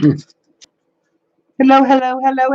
Hello, hello, hello.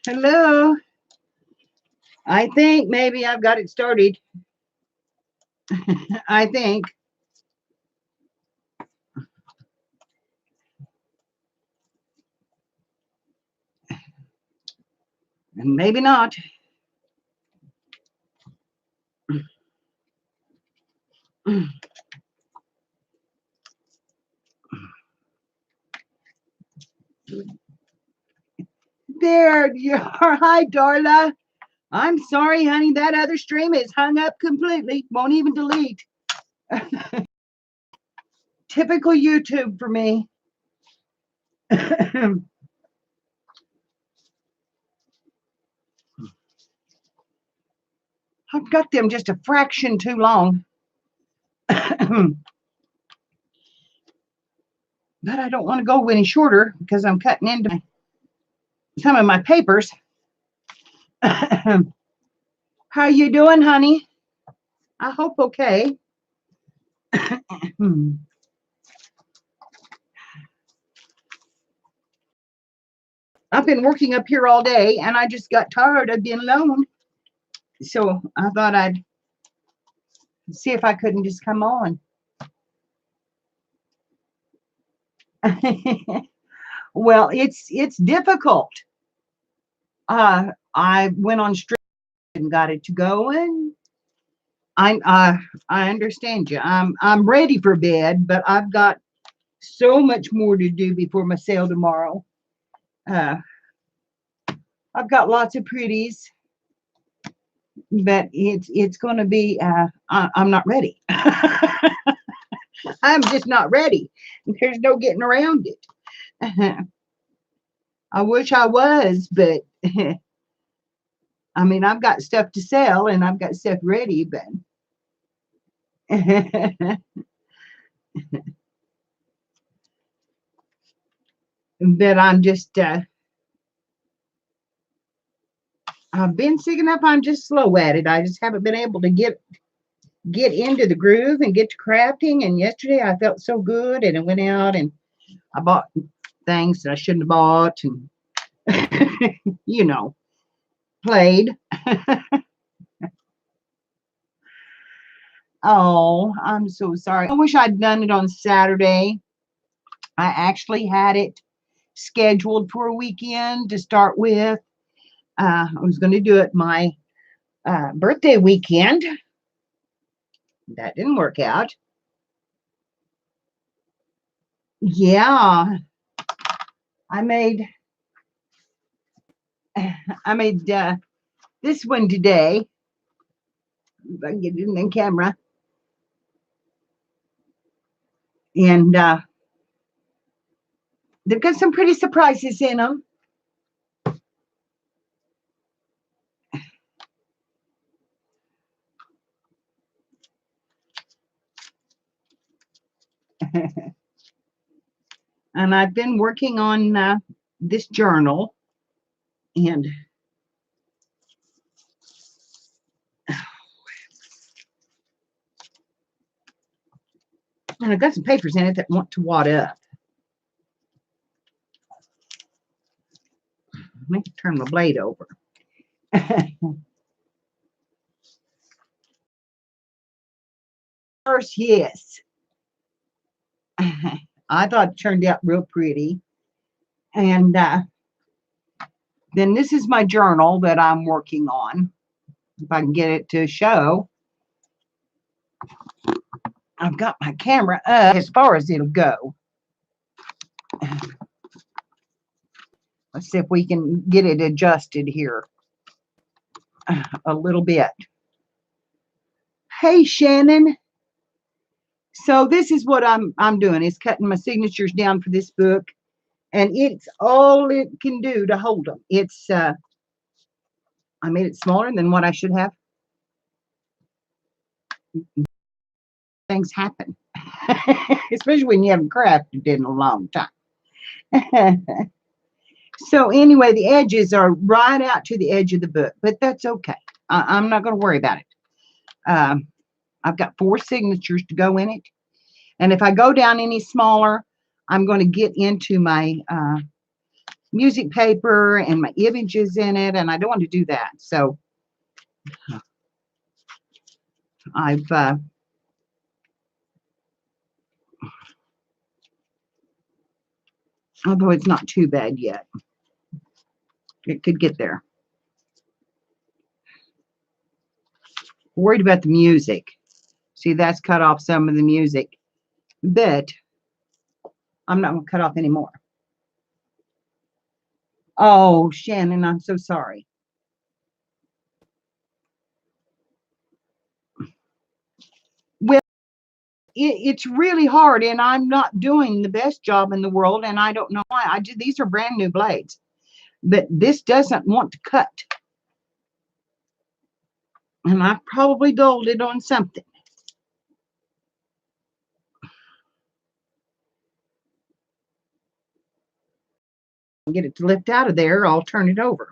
Hello. I think maybe I've got it started. I think. And maybe not. There you are. Hi, Darla. I'm sorry, honey. That other stream is hung up completely. Won't even delete. Typical YouTube for me. I've got them just a fraction too long. But I don't want to go any shorter because I'm cutting into some of my papers. How you doing, honey? I hope okay. I've been working up here all day and I just got tired of being alone. So I thought I'd see if I couldn't just come on. Well, it's difficult. I went on straight and got it to going. I understand you. I'm ready for bed, but I've got so much more to do before my sale tomorrow. Uh, I've got lots of pretties, but it's going to be. I'm not ready. I'm just not ready. There's no getting around it. I wish I was, but I mean, I've got stuff to sell and I've got stuff ready, but that I'm just I've been sick enough. I'm just slow at it. I just haven't been able to get into the groove and get to crafting. And yesterday I felt so good, and I went out and I bought things that I shouldn't have bought, and you know, played. Oh, I'm so sorry. I wish I'd done it on Saturday. I actually had it scheduled for a weekend to start with. I was going to do it my birthday weekend. That didn't work out. Yeah, I made I made this one today. If I can get it in the camera, and they've got some pretty surprises in them. And I've been working on this journal, and I've got some papers in it that want to wad up. Let me turn my blade over. First, yes. I thought it turned out real pretty. And then this is my journal that I'm working on. If I can get it to show. I've got my camera up as far as it'll go. Let's see if we can get it adjusted here a little bit. Hey, Shannon. So this is what I'm doing, is cutting my signatures down for this book, and it's all it can do to hold them. It's I made it smaller than what I should have. Things happen, especially when you haven't crafted in a long time. So anyway, the edges are right out to the edge of the book, but that's okay. I'm not going to worry about it. I've got 4 signatures to go in it. And if I go down any smaller, I'm going to get into my music paper and my images in it, and I don't want to do that. So I've although it's not too bad yet. It could get there. Worried about the music. See, that's cut off some of the music, but I'm not going to cut off anymore. Oh, Shannon, I'm so sorry. Well, it's really hard, and I'm not doing the best job in the world, and I don't know why. These are brand new blades, but this doesn't want to cut. And I probably dulled it on something. Get it to lift out of there, I'll turn it over.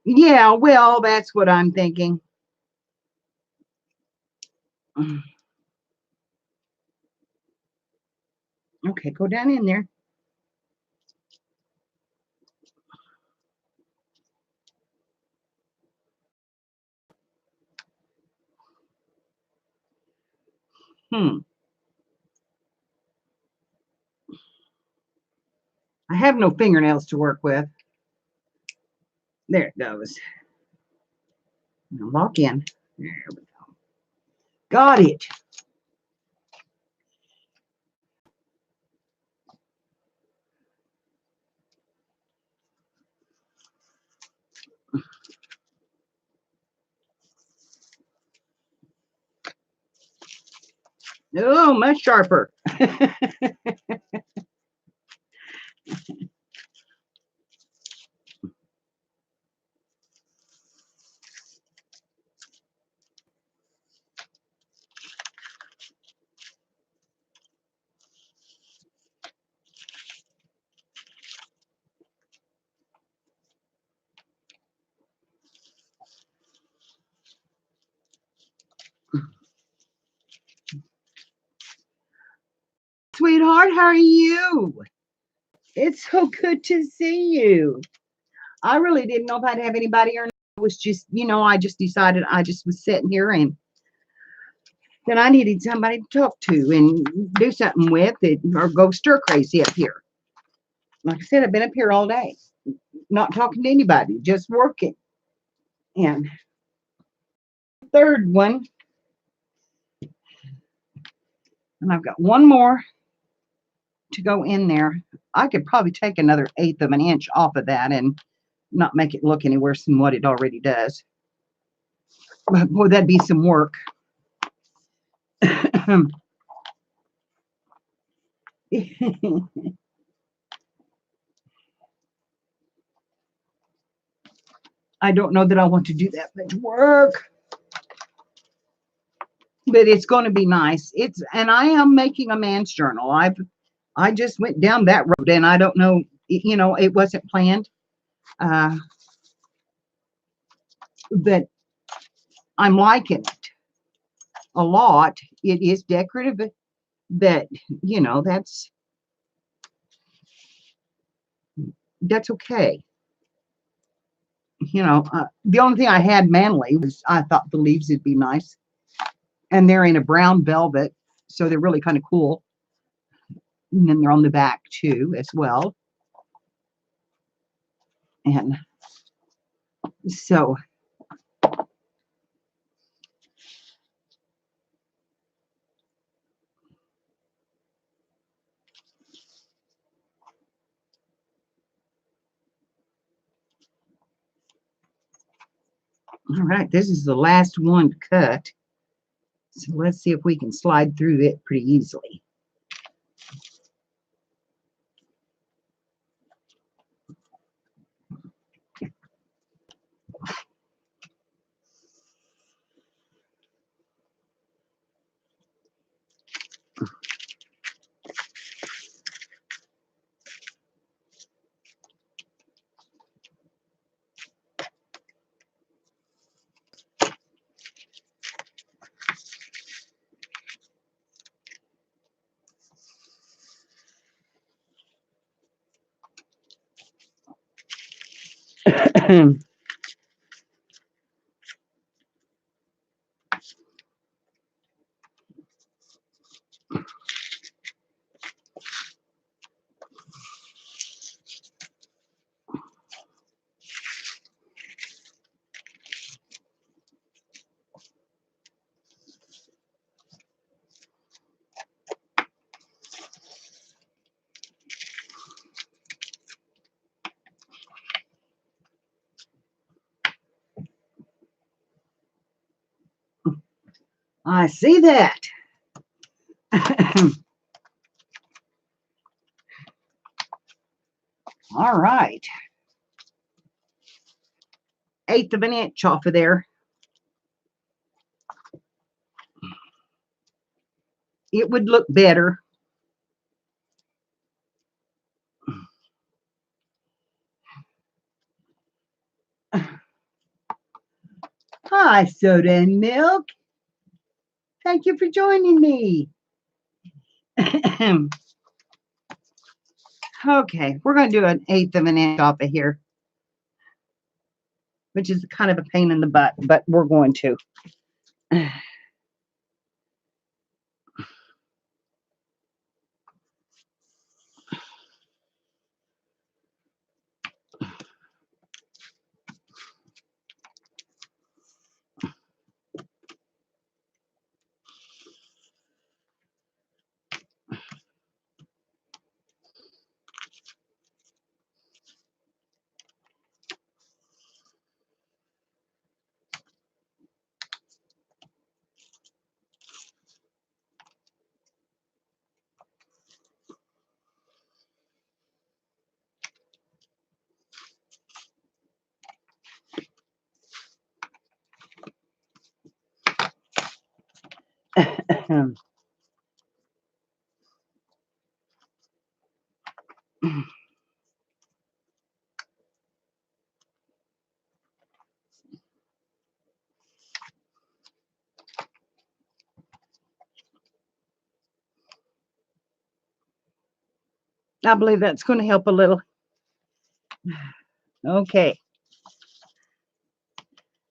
Yeah, well, that's what I'm thinking. Okay, go down in there. I have no fingernails to work with. There it goes. Now lock in. There we go. Got it. Oh, much sharper. Sweetheart, how are you? It's so good to see you. I really didn't know if I'd have anybody or not. It was just, I just decided I just was sitting here, and then I needed somebody to talk to and do something with it, or go stir crazy up here. Like I said, I've been up here all day, not talking to anybody, just working. And third one, and I've got one more to go in there. I could probably take another 1/8 of an inch off of that and not make it look any worse than what it already does. But boy, that'd be some work. I don't know that I want to do that much work, but it's going to be nice. And I am making a man's journal. I just went down that road, and I don't know, it wasn't planned. Uh, but I'm liking it a lot. It is decorative, but that's okay. The only thing I had manually was I thought the leaves would be nice, and they're in a brown velvet, so they're really kind of cool. And then they're on the back too, as well. And so, all right, this is the last one to cut. So let's see if we can slide through it pretty easily. I see that. All right. 1/8 of an inch off of there. It would look better. Hi, Soda and Milk. Thank you for joining me. Okay, we're going to do 1/8 of an inch off of here, which is kind of a pain in the butt, but we're going to. I believe that's going to help a little. Okay,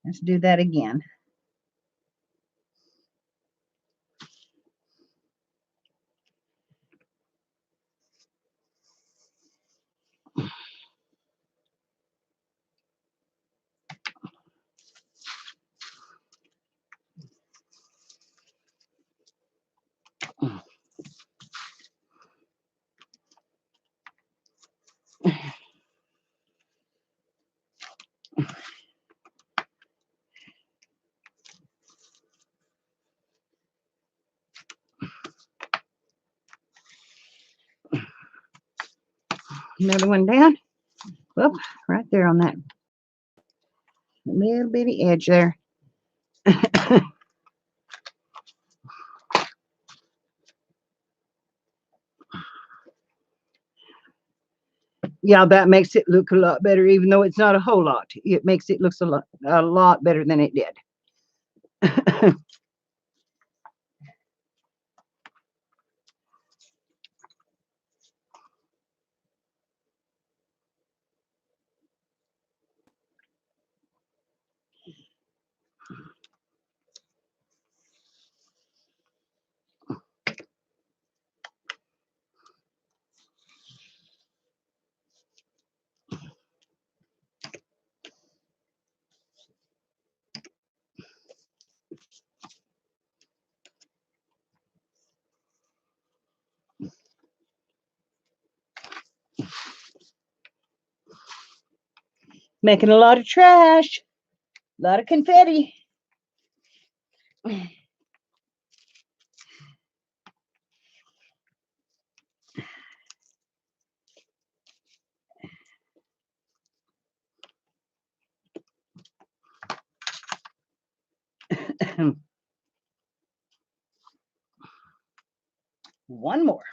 let's do that again. Another one down. Whoop, right there on that little bitty edge there. Yeah, that makes it look a lot better, even though it's not a whole lot. It makes it look a lot better than it did. Making a lot of trash, a lot of confetti. One more.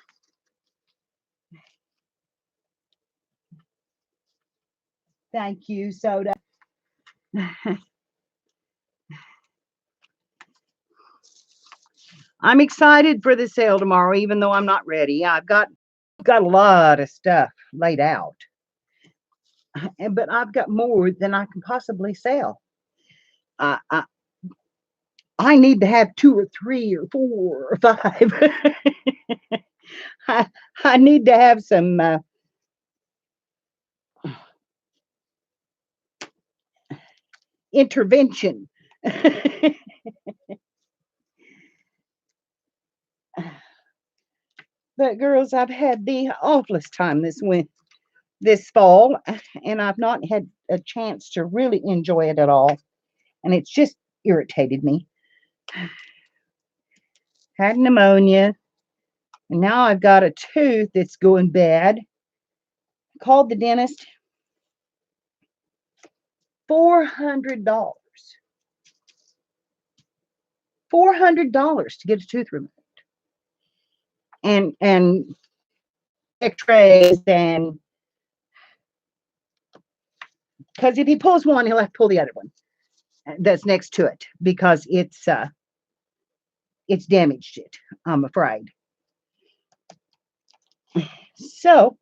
Thank you, soda. I'm excited for the sale tomorrow, even though I'm not ready. I've got a lot of stuff laid out, but I've got more than I can possibly sell. I I need to have 2 or 3 or 4 or 5. I, I need to have some intervention. But girls, I've had the awfulest time this fall, and I've not had a chance to really enjoy it at all, and it's just irritated me. Had pneumonia, and now I've got a tooth that's going bad. Called the dentist. $400. $400 to get a tooth removed. And x-rays, and because if he pulls one, he'll have to pull the other one that's next to it, because it's damaged it, I'm afraid. So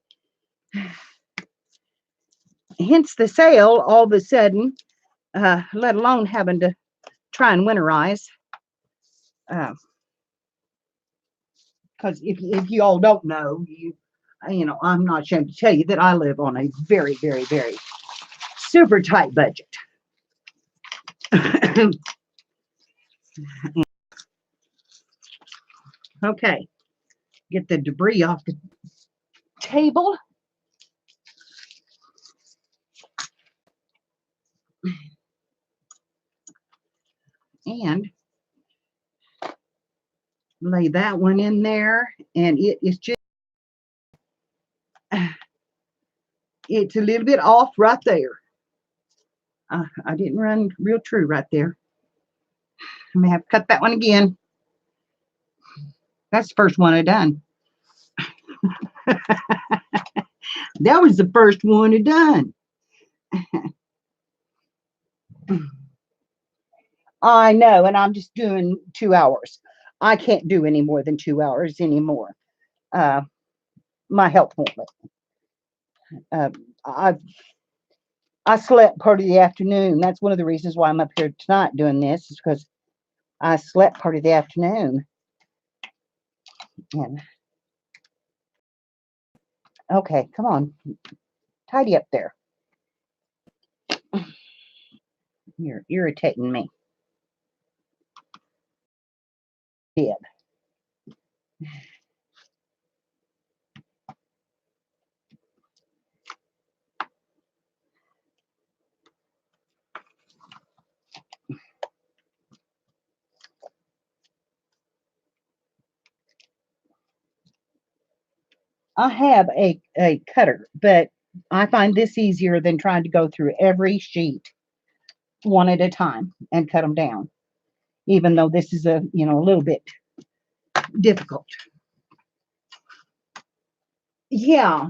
hence the sale all of a sudden, let alone having to try and winterize. Because if you all don't know, you know, I'm not ashamed to tell you that I live on a very, very, very super tight budget. Okay, get the debris off the table. And lay that one in there, and it is just, it's a little bit off right there. I didn't run real true right there. I may have to cut that one again. That's the first one I done. That was the first one I done. I know, and I'm just doing 2 hours. I can't do any more than 2 hours anymore. My health won't let me. I slept part of the afternoon. That's one of the reasons why I'm up here tonight doing this, is because I slept part of the afternoon. And okay, come on, tidy up there. You're irritating me. Did. I have a cutter, but I find this easier than trying to go through every sheet one at a time and cut them down, even though this is a little bit difficult. Yeah,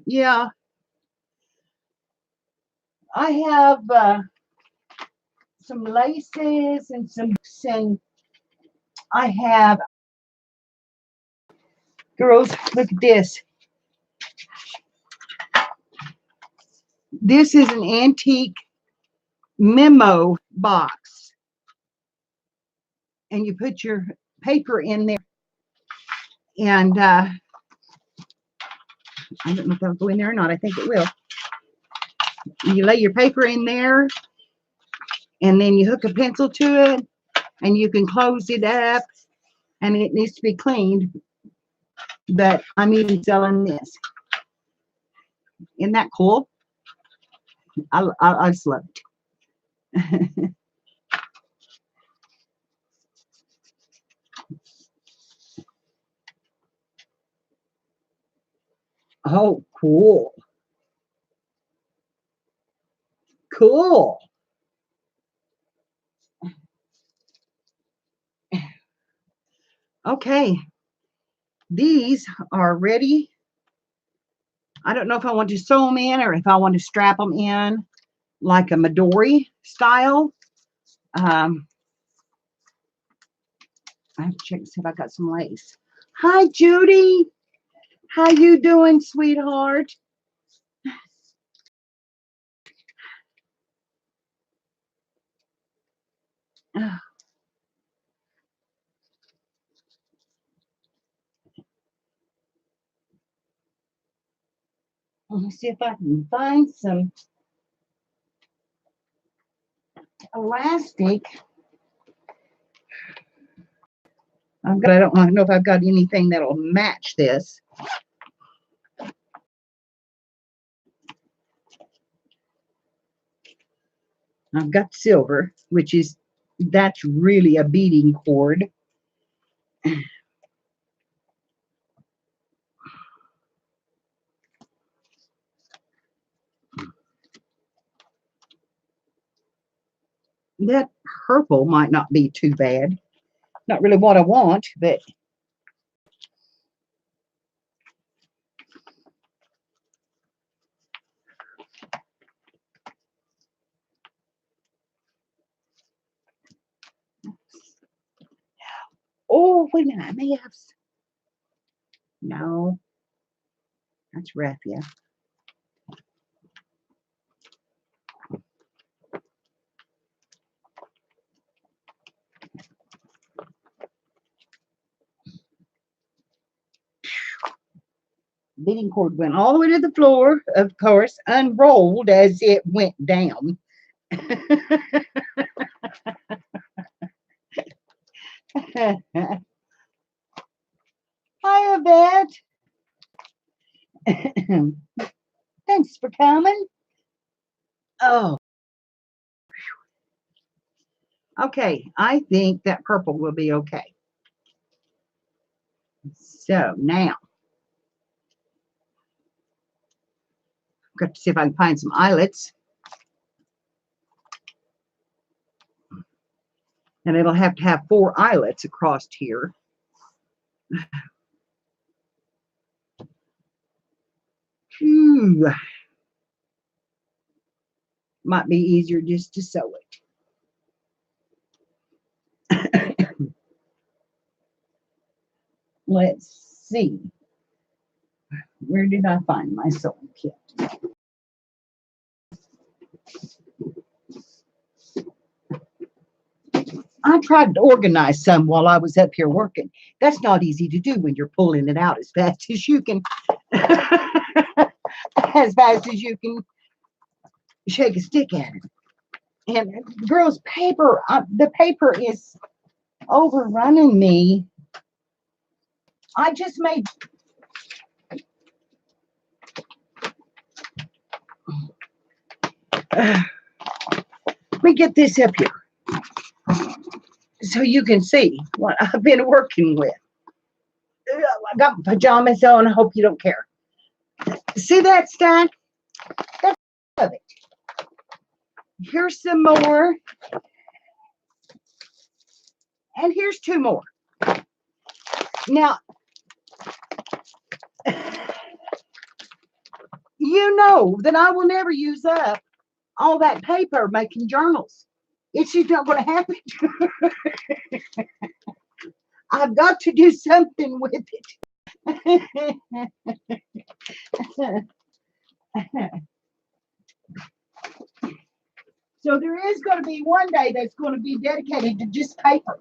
yeah. I have some laces and and I have girls. Look at this. This is an antique memo box, and you put your paper in there, and I don't know if that'll go in there or not. I think it will. You lay your paper in there, and then you hook a pencil to it, and you can close it up, and it needs to be cleaned. But I'm even selling this. Isn't that cool? I just love it. Oh, cool. Cool. Okay. These are ready. I don't know if I want to sew them in or if I want to strap them in like a Midori style. I have to check to see if I got some lace. Hi, Judy. How you doing, sweetheart? Let me see if I can find some elastic. I don't know if I've got anything that'll match this. I've got silver, that's really a beading cord. That purple might not be too bad. Not really what I want, but oh, wait a minute, I may have. No, that's raffia. Beading cord went all the way to the floor, of course, unrolled as it went down. Hi, Yvette. Thanks for coming. Oh, okay. I think that purple will be okay. So now, I've got to see if I can find some eyelets. And it'll have to have 4 eyelets across here. Whew. Might be easier just to sew it. Let's see. Where did I find my sewing kit? I tried to organize some while I was up here working. That's not easy to do when you're pulling it out as fast as you can, as fast as you can shake a stick at it. And girls, paper, the paper is overrunning me. I just made. Let me get this up here. so you can see what I've been working with. I got pajamas on. I hope you don't care. See that stack? That's of it. Here's some more. And here's two more. Now, you know that I will never use up all that paper making journals. It's just not going to happen. I've got to do something with it. So there is going to be one day that's going to be dedicated to just paper.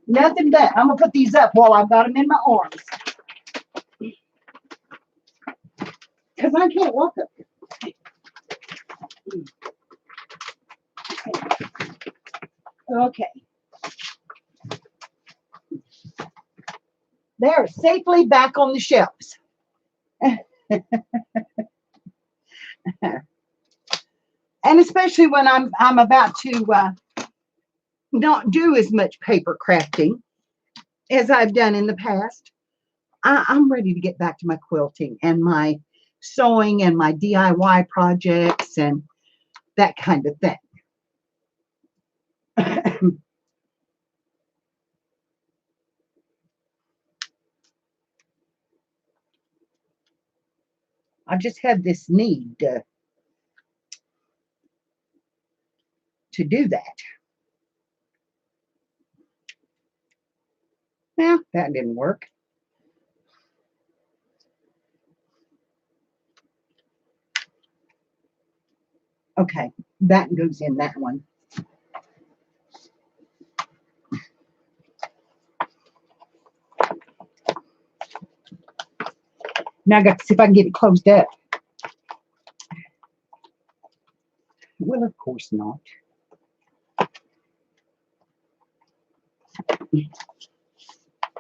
Nothing but. I'm going to put these up while I've got them in my arms. Because I can't walk up here. Okay. They're safely back on the shelves. And especially when I'm about to not do as much paper crafting as I've done in the past, I'm ready to get back to my quilting and my sewing and my DIY projects and that kind of thing. I just had this need to do that. Well, that didn't work. Okay, that goes in that one. Now I got to see if I can get it closed up. Well, of course not.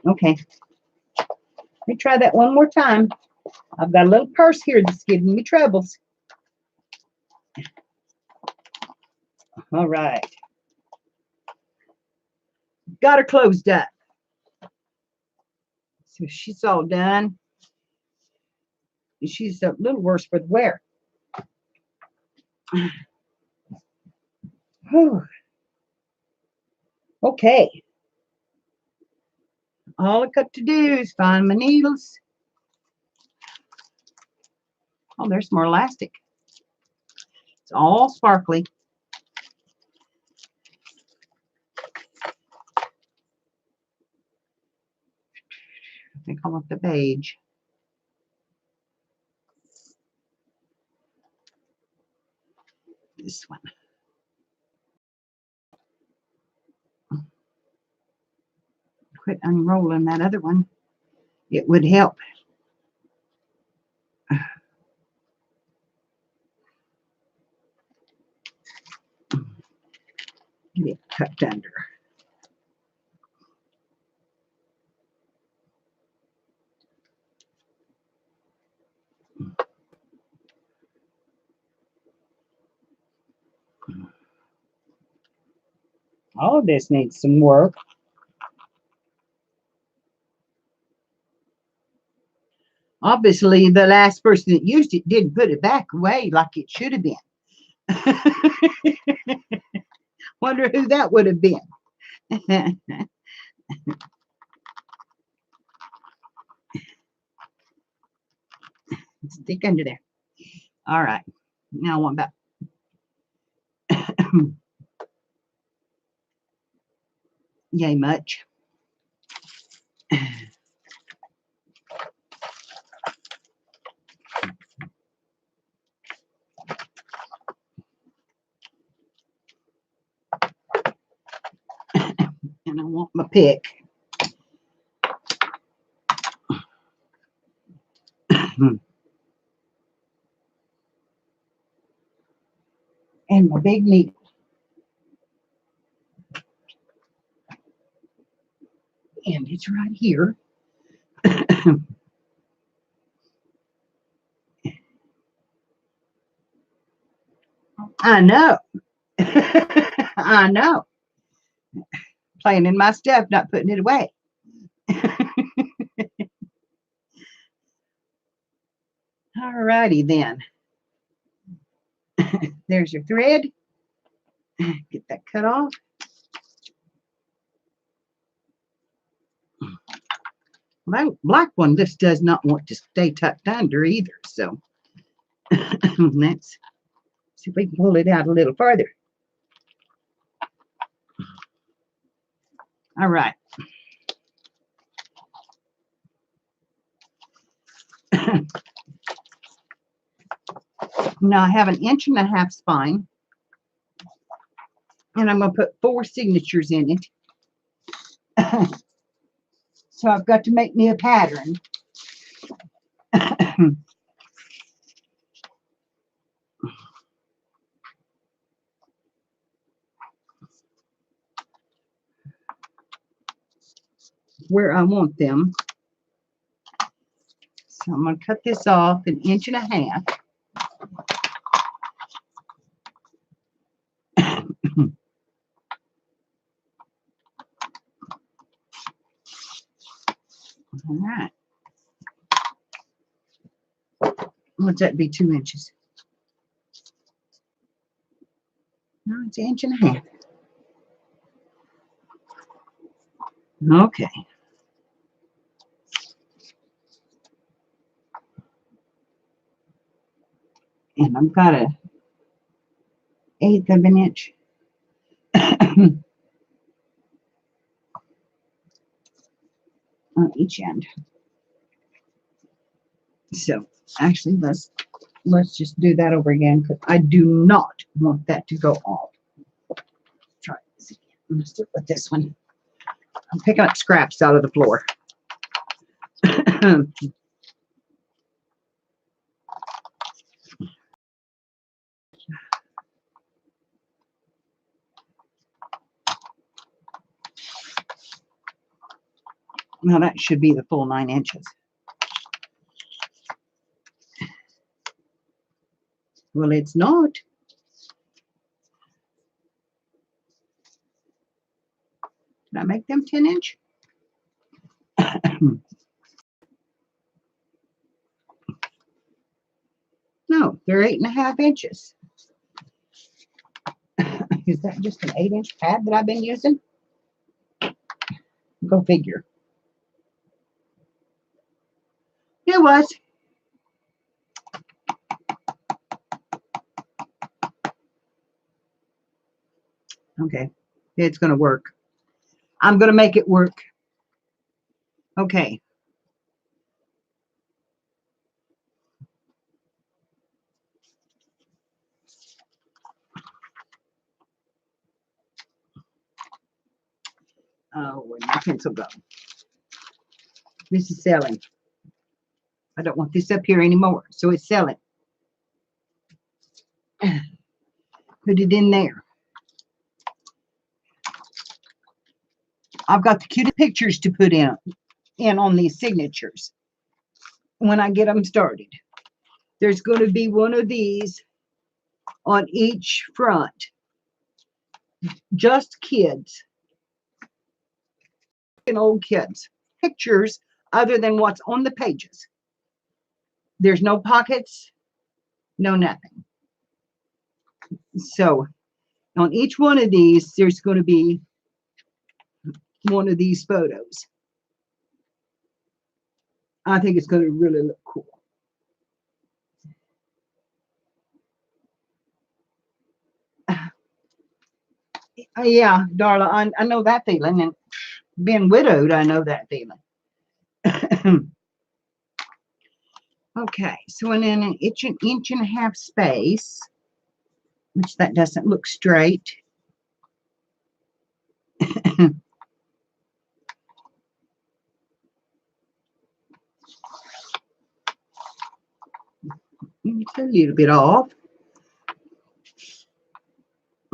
Okay. Let me try that one more time. I've got a little purse here that's giving me troubles. All right. Got her closed up. So she's all done. She's a little worse for the wear. Okay. All I got to do is find my needles. Oh, there's more elastic. It's all sparkly. I think I want the beige. This one. Quit unrolling that other one. It would help. Get it tucked under. All of this needs some work. Obviously, the last person that used it didn't put it back away like it should have been. Wonder who that would have been. Stick under there. All right. Now I want that. Yay much. And I want my pick. And my big needle. And it's right here. I know. I know. Playing in my stuff, not putting it away. All righty then. There's your thread. Get that cut off. My black one just does not want to stay tucked under either. So let's see if we can pull it out a little further. All right. Now I have an 1.5 inch spine, and I'm going to put 4 signatures in it. So I've got to make me a pattern. Where I want them. So I'm going to cut this off 1.5 inches. All right. What's that be, 2 inches? No, it's 1.5 inches. Okay. And I've got a 1/8 of an inch. On each end. So actually let's just do that over again, because I do not want that to go off. Try this again. I'm gonna stick with this one. I'm picking up scraps out of the floor. Now that should be the full 9 inches. Well, it's not. Did I make them 10 inch? No, they're 8.5 inches. Is that just an 8-inch pad that I've been using? Go figure. It was. Okay, it's going to work. I'm going to make it work. Okay. Oh, where'd my pencil go? This is selling. I don't want this up here anymore, so it's selling. Put it in there. I've got the cutest pictures to put in on these signatures when I get them started. There's going to be one of these on each front. Just kids and old kids. Pictures other than what's on the pages. There's no pockets, no nothing. So on each one of these, there's going to be one of these photos. I think it's going to really look cool. Yeah, Darla, I know that feeling, and being widowed, I know that feeling. Okay, so in an 1.5 inch space, which that doesn't look straight. It's a little bit off.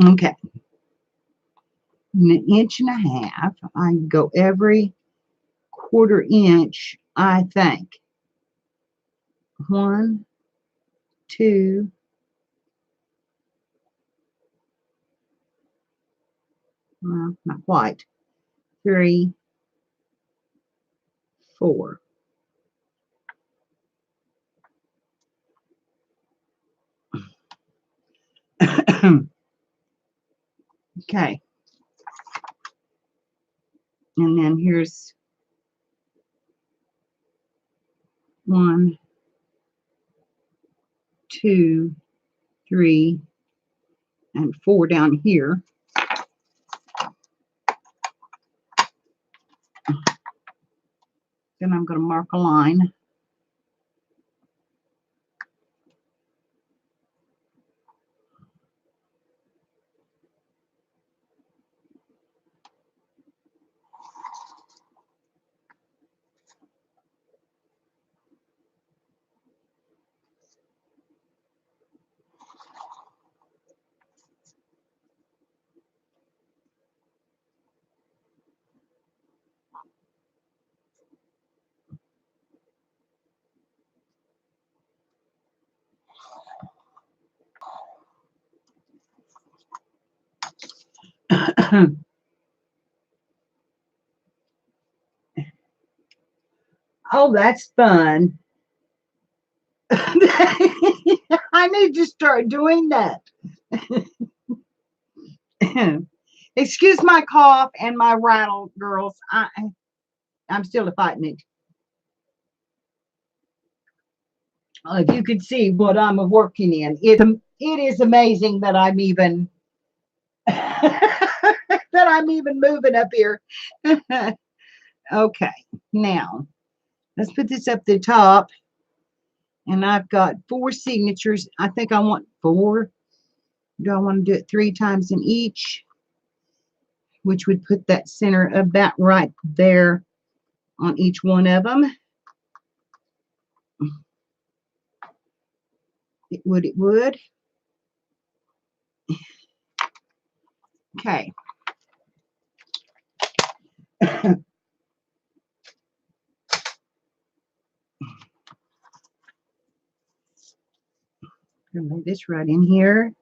Okay. In 1.5 inches, I go every 1/4 inch, I think. 1, 2, Well, not quite. 3, 4. Okay. And then here's 1, 2, 3, and 4 down here. Then I'm going to mark a line. Oh, that's fun. I need to start doing that. Excuse my cough and my rattle, girls. I'm still fighting it. If you could see what I'm working in, it is amazing that I'm even that I'm even moving up here. Okay, now let's put this up the top, and I've got 4 signatures. I think I want 4. Do I want to do it 3 times in each, which would put that center about right there on each one of them? It would. It would. Okay. Lay this right in here.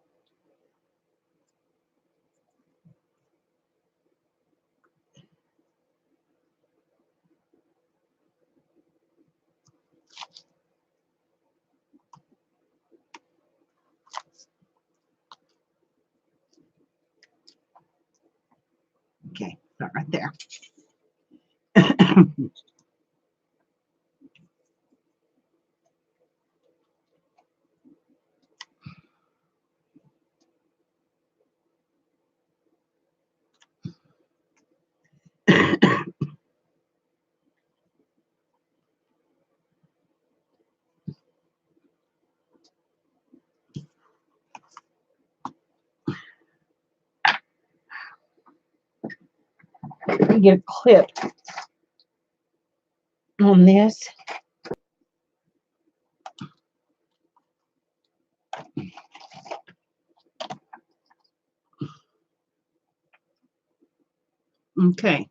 Okay, start right there. Let me get a clip on this. Okay.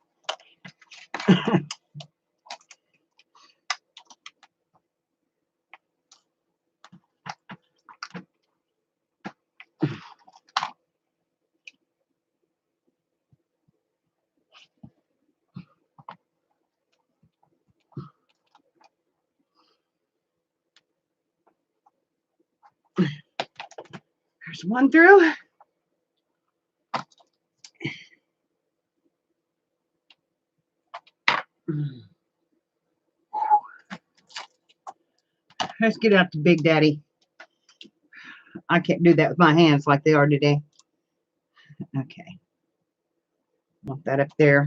There's one through. Let's get out to Big Daddy. I can't do that with my hands like they are today. Okay. Want that up there.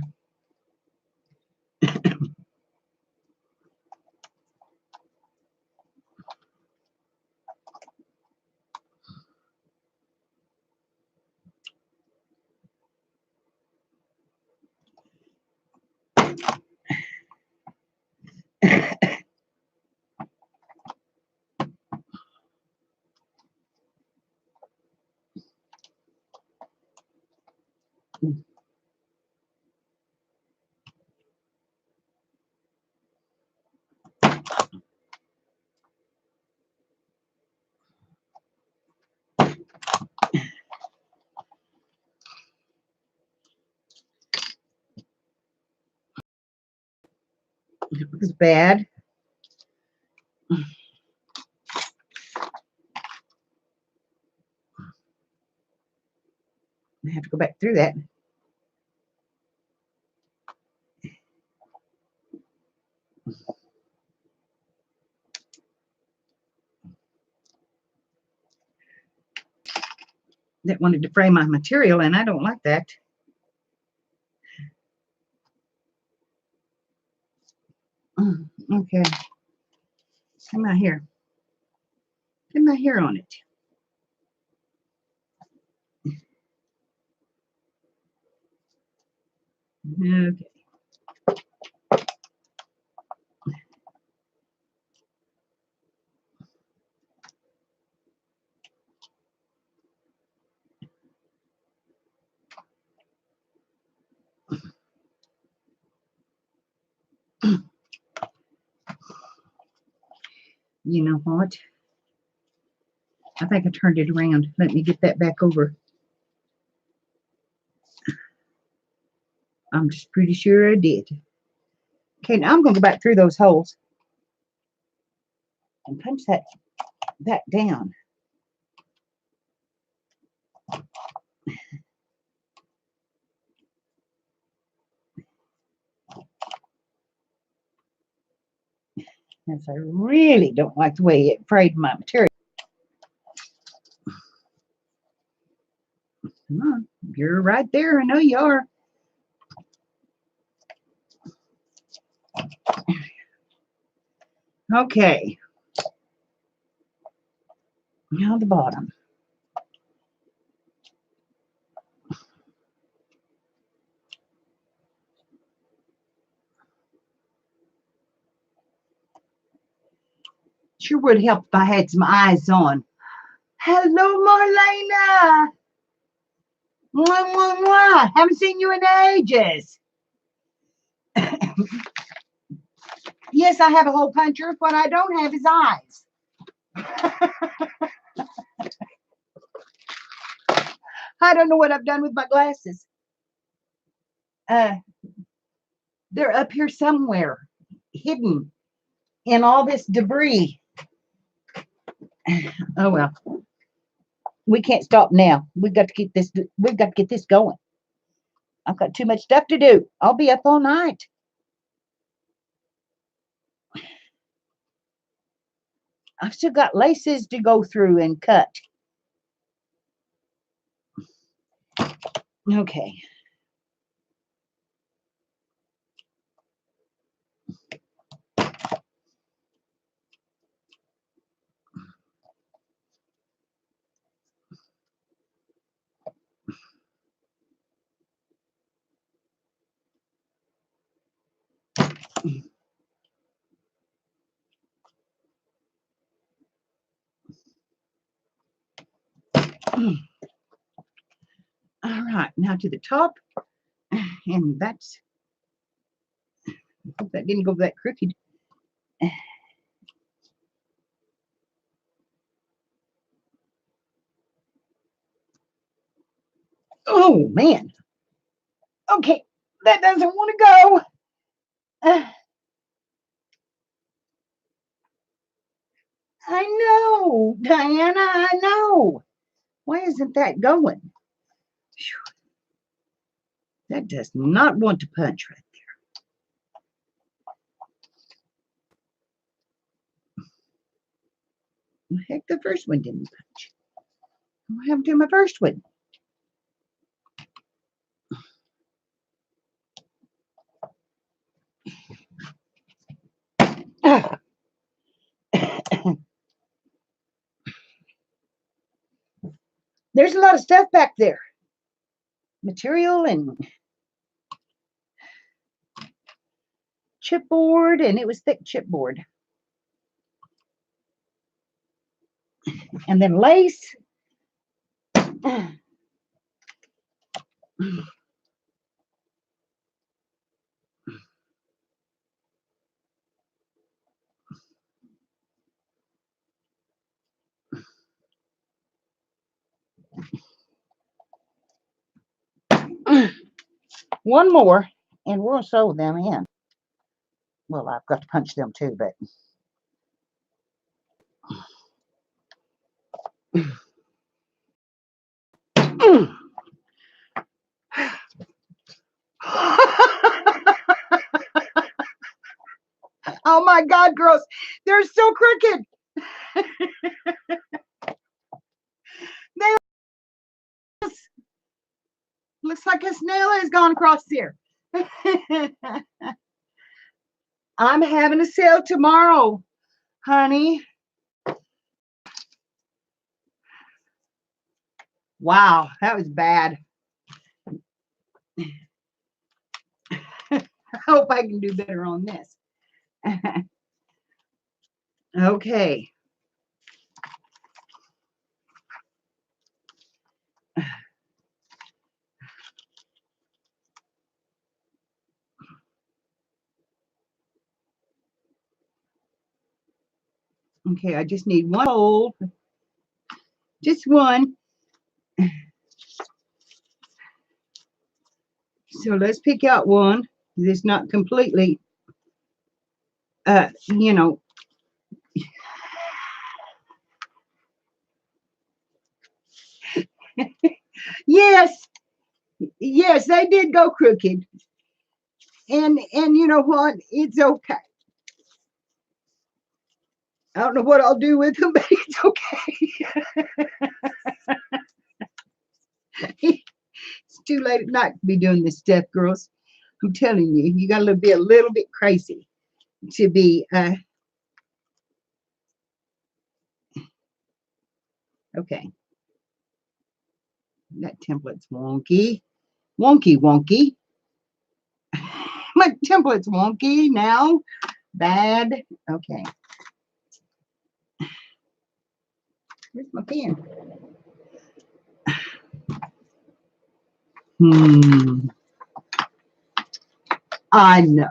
It was bad. I have to go back through that. That wanted to frame my material, and I don't like that. Okay. Come out here. Put my hair on it. Okay. You know what? I think I turned it around. Let me get that back over. I'm just pretty sure I did. Okay, now I'm going to go back through those holes and punch that down. Because I really don't like the way it frayed my material. Come on, you're right there. I know you are. Okay. Now the bottom. Sure would help if I had some eyes on. Hello, Marlena. Mwah, mwah, mwah. Haven't seen you in ages. Yes, I have a hole puncher. What I don't have is eyes. I don't know what I've done with my glasses. They're up here somewhere, hidden in all this debris. Oh well. We can't stop now. We've got to keep this. We've got to get this going. I've got too much stuff to do. I'll be up all night. I've still got laces to go through and cut. Okay. All right, now to the top, and that's, I hope that didn't go that crooked. Oh man. Okay, that doesn't want to go. I know, Diana, I know. Why isn't that going? Whew. That does not want to punch right there. Heck, the first one didn't punch. What happened to my first one? There's a lot of stuff back there. Material and chipboard, and it was thick chipboard. And then lace. One more, and we'll sew them in. Well, I've got to punch them too, but oh my God, girls, they're so crooked. They looks like a snail has gone across here. I'm having a sale tomorrow, honey. Wow, that was bad. I hope I can do better on this. Okay. Okay, I just need one hole. Just one. So let's pick out one that's not completely, you know. Yes, yes, they did go crooked. And you know what? It's okay. I don't know what I'll do with them, but it's okay. It's too late at night to be doing this stuff, girls. I'm telling you, you got to be a little bit crazy to be okay. That template's wonky. Wonky. My template's wonky now. Bad. Okay. Where's my pen? I know.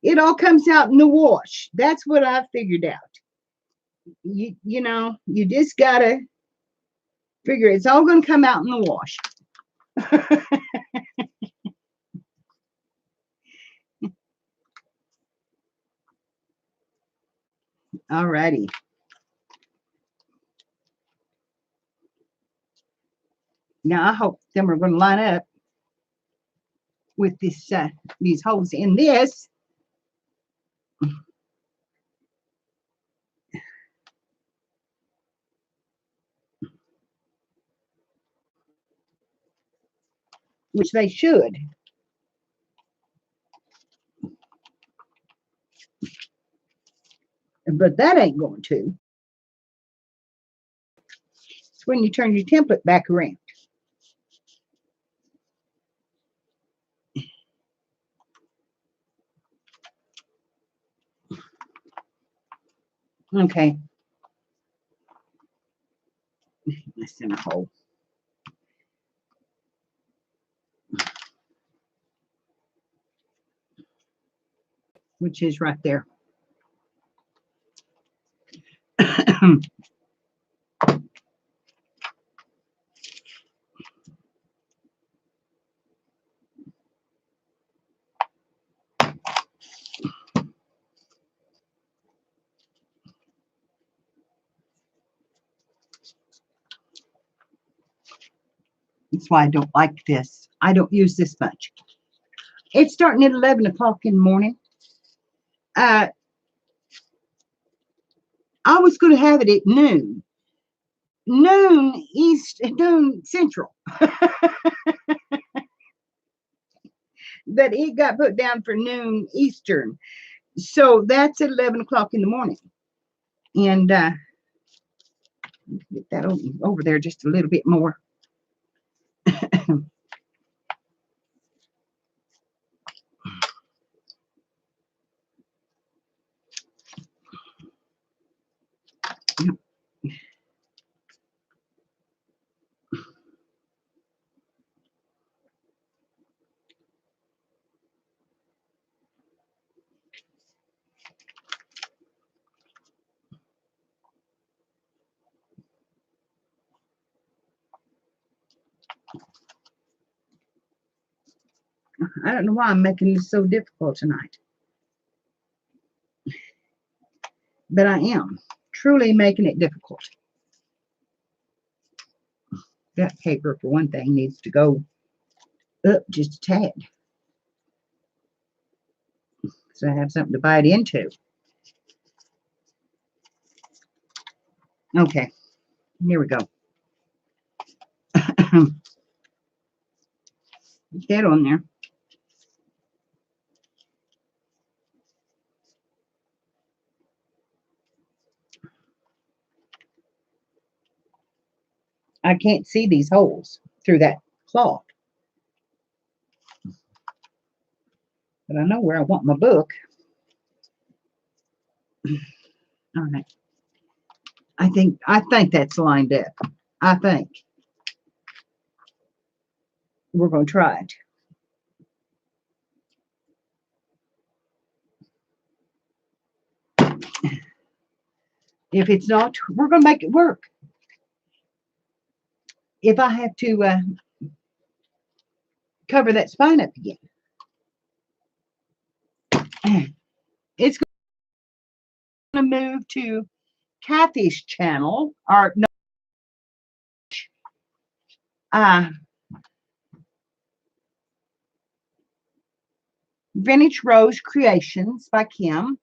It all comes out in the wash. That's what I figured out. You know, you just gotta figure it's all gonna come out in the wash. Alrighty. Now I hope them are gonna line up with this these holes in this. Which they should. But that ain't going to. It's when you turn your template back around. Okay. That's in a hole. Which is right there. That's why I don't like this. I don't use this much. It's starting at 11 o'clock in the morning. I was going to have it at noon. Noon East, noon Central. But it got put down for noon Eastern. So that's at 11 o'clock in the morning. And get that over there just a little bit more. I don't know why I'm making this so difficult tonight, but I am truly making it difficult. That paper, for one thing, needs to go up just a tad so I have something to bite into. Okay, here we go. Get on there. I can't see these holes through that cloth, but I know where I want my book. All right. I think that's lined up. I think we're going to try it. If it's not, we're going to make it work. If I have to cover that spine up again, it's going to move to Kathy's channel, or no, Vintage Rose Creations by Kim.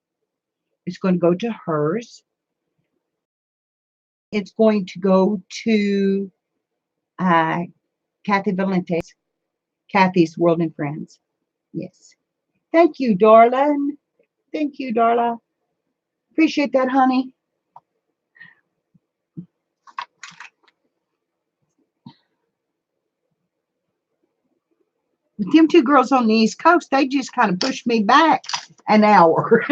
It's going to go to hers. It's going to go to Kathy Valente's, Kathy's World and Friends. Yes. Thank you, darling. Thank you, Darla. Appreciate that, honey. With them two girls on the East Coast, they just kind of pushed me back an hour.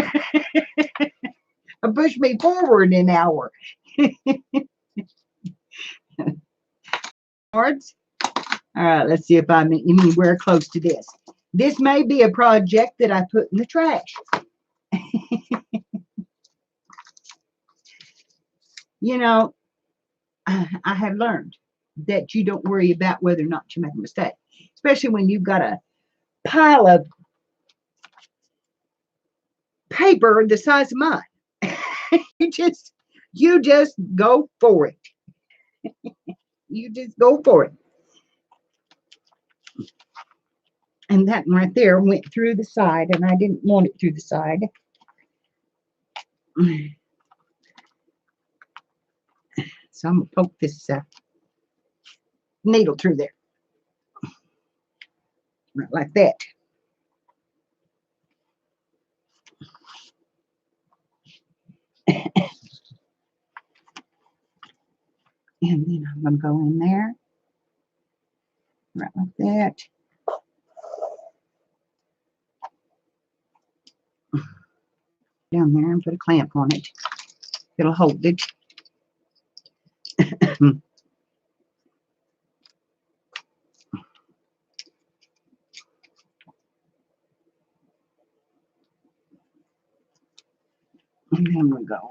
Or pushed me forward an hour. Cards. All right, let's see if I'm anywhere close to this. This may be a project that I put in the trash. You know, I have learned that you don't worry about whether or not you make a mistake, especially when you've got a pile of paper the size of mine. you just go for it. You just go for it. And that one right there went through the side, and I didn't want it through the side. So I'm going to poke this needle through there. Right like that. And then I'm going to go in there. Right like that. Down there and put a clamp on it. It'll hold it. And then we'll go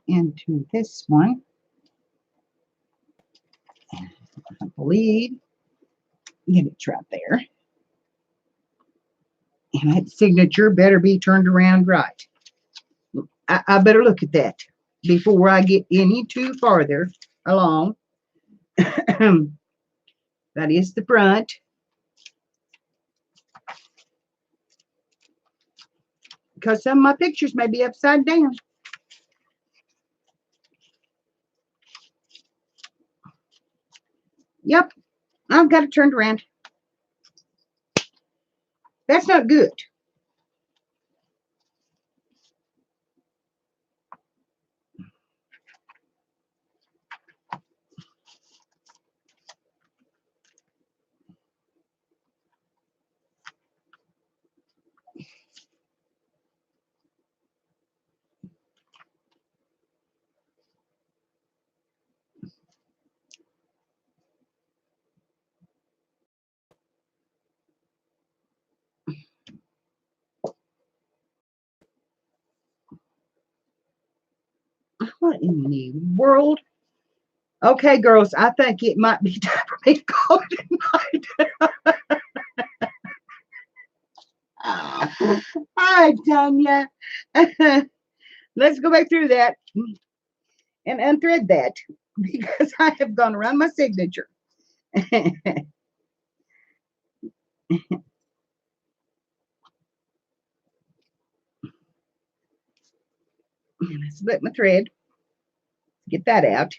into this one. I believe it's right there. And that signature better be turned around right. I better look at that before I get any too farther along. That is the front. Because some of my pictures may be upside down. Yep, I've got it turned around. That's not good. What in the world? Okay, girls, I think it might be time for me to go tonight. All right, Tanya. Let's go back through that and unthread that because I have gone around my signature. And I split my thread. Get that out.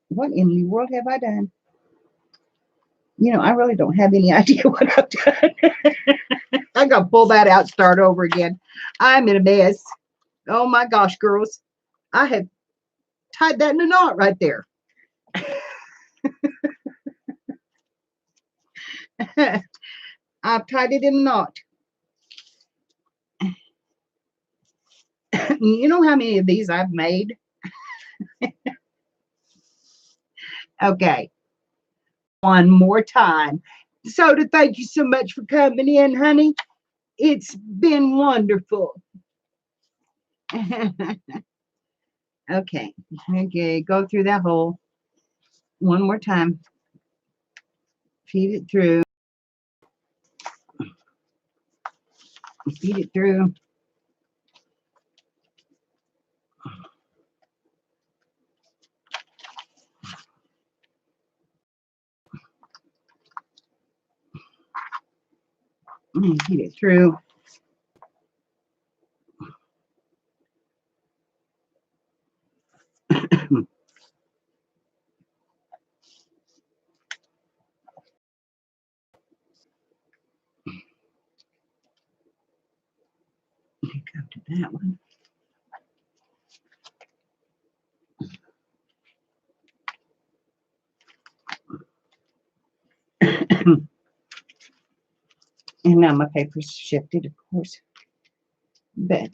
What in the world have I done? You know, I really don't have any idea what I've done. I got to pull that out, start over again. I'm in a mess. Oh my gosh, girls. I have tied that in a knot right there. I've tied it in a knot. You know how many of these I've made? Okay. One more time. Soda, thank you so much for coming in, honey. It's been wonderful. Okay. Okay. Go through that hole one more time. Feed it through. Feed it through. Feed it through. Come to that one. And now my paper's shifted, of course, but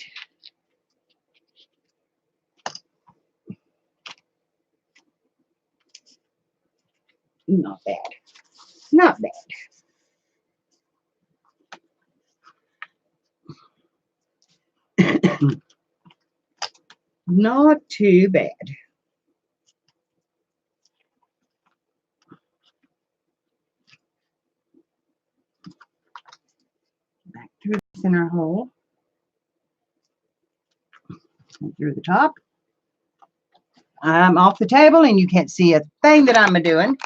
not bad. Not bad. Not too bad. Back through the center hole. And through the top. I'm off the table and you can't see a thing that I'm doing.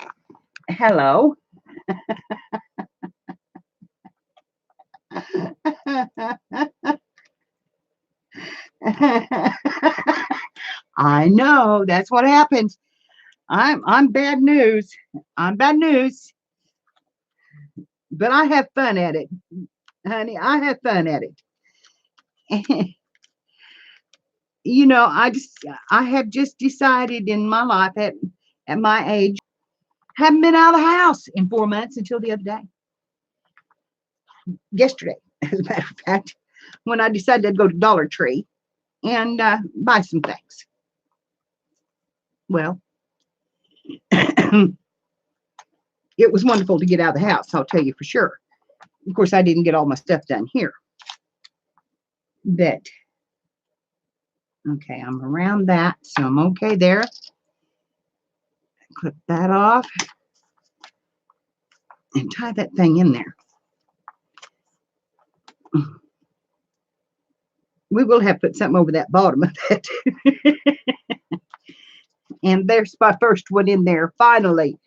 Hello. I know that's what happens. I'm bad news. I'm bad news. But I have fun at it. Honey, I have fun at it. You know, I have just decided in my life at my age, haven't been out of the house in 4 months until the other day. Yesterday, as a matter of fact, when I decided I'd go to Dollar Tree and buy some things. Well, it was wonderful to get out of the house, I'll tell you for sure. Of course, I didn't get all my stuff done here. But, okay, I'm around that, so I'm okay there. Clip that off and tie that thing in there. We will have to put something over that bottom of it. And there's my first one in there, finally.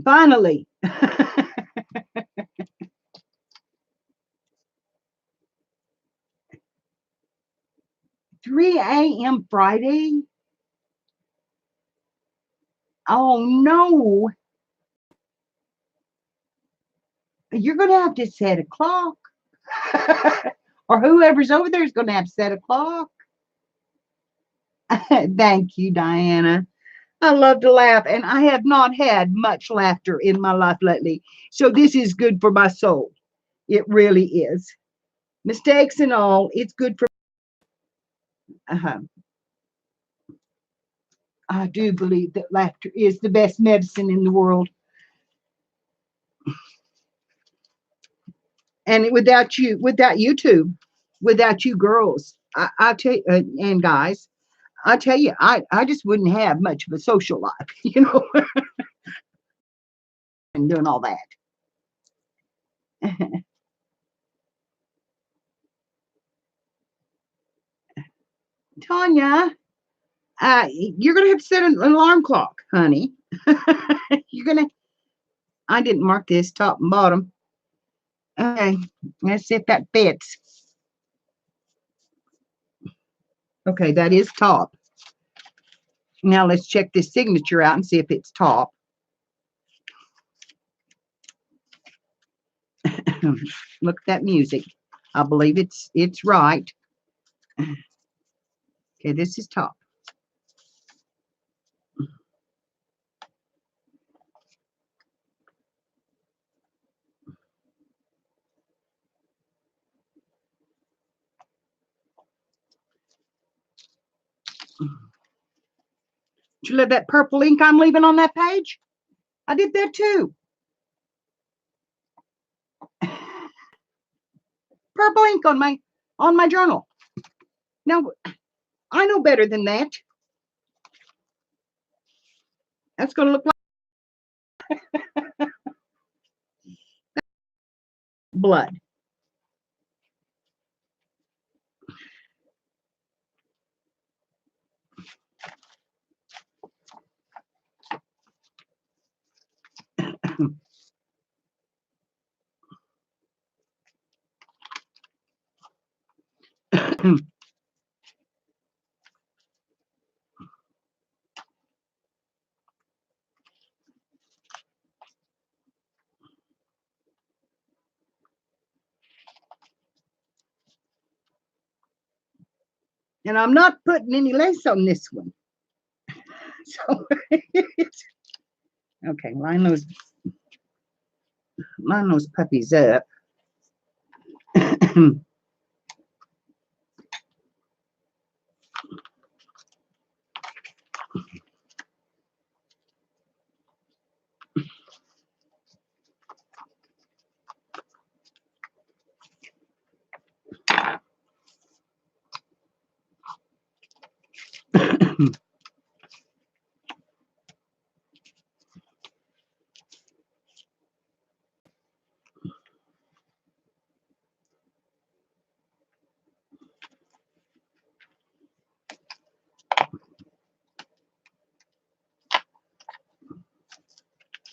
Finally. 3 a.m. Friday? Oh, no. You're going to have to set a clock. Or whoever's over there is going to have to set a clock. Thank you, Diana. I love to laugh, and I have not had much laughter in my life lately. So this is good for my soul. It really is. Mistakes and all, it's good for. I do believe that laughter is the best medicine in the world. And without YouTube, without you girls. I tell you, and guys, I tell you, I just wouldn't have much of a social life, and doing all that. Tanya, you're gonna have to set an alarm clock, honey. You're gonna. I didn't mark this top and bottom. Okay, let's see if that fits. Okay, that is top. Now let's check this signature out and see if it's top. Look at that music. I believe it's right. Okay, this is top. Did you love that purple ink I'm leaving on that page? I did that too. Purple ink on my journal. Now I know better than that. That's gonna look like blood. And I'm not putting any lace on this one. So okay, line those puppies up.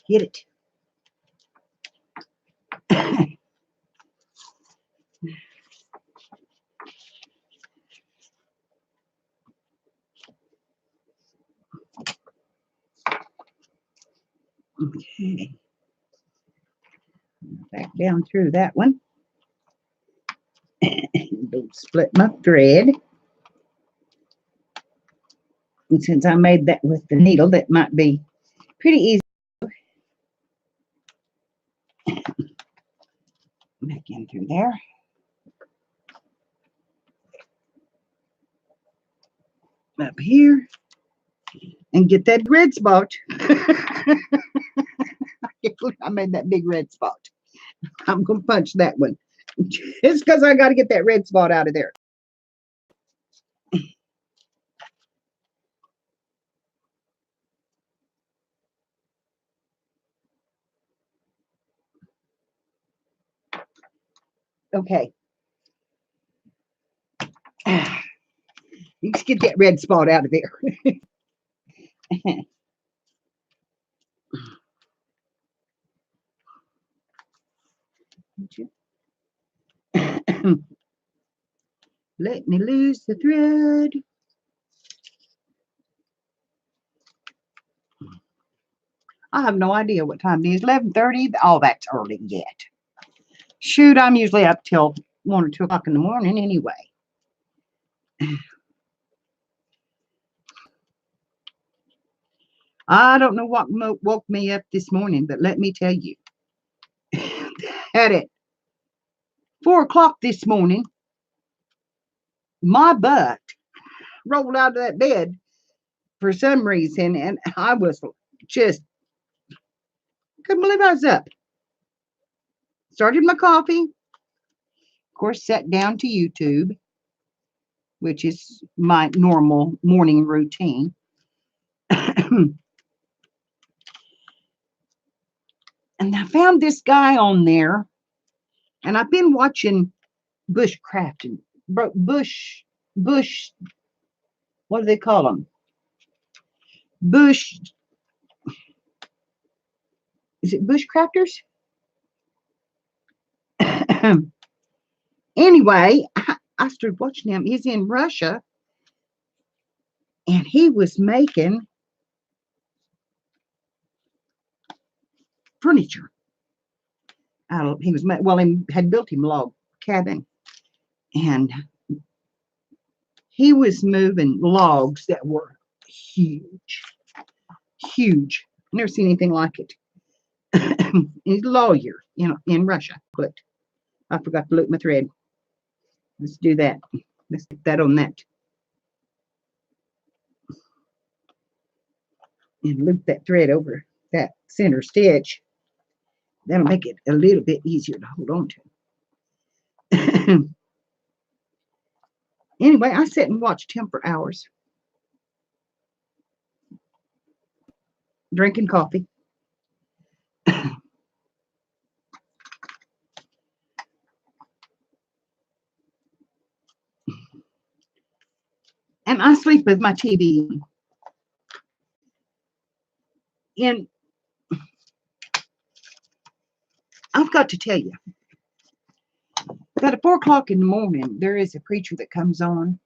Get it. Okay. Back down through that one. Don't split my thread. And since I made that with the needle, that might be pretty easy. Back in through there. Up here. And get that red spot. I made that big red spot. I'm going to punch that one. Just because I got to get that red spot out of there. Okay. You just get that red spot out of there. Let me lose the thread. I have no idea what time it is. 11:30. Oh, that's early yet. Shoot, I'm usually up till 1 or 2 o'clock in the morning anyway. I don't know what woke me up this morning, but let me tell you, at it 4 o'clock this morning, my butt rolled out of that bed for some reason, and I was just couldn't believe I was up. Started my coffee. Of course, sat down to YouTube, which is my normal morning routine. And I found this guy on there, and I've been watching bushcrafting, bush, what do they call them? Bush, is it bushcrafters? Anyway, I started watching him. He's in Russia, and he was making furniture. He was well, he had built him a log cabin, and he was moving logs that were huge, huge. Never seen anything like it. He's a lawyer, in Russia. But I forgot to look my thread. Let's do that. Let's get that on that. And loop that thread over that center stitch. That'll make it a little bit easier to hold on to. Anyway, I sat and watched him for hours, drinking coffee. And I sleep with my TV. And I've got to tell you, that at 4 o'clock in the morning, there is a preacher that comes on.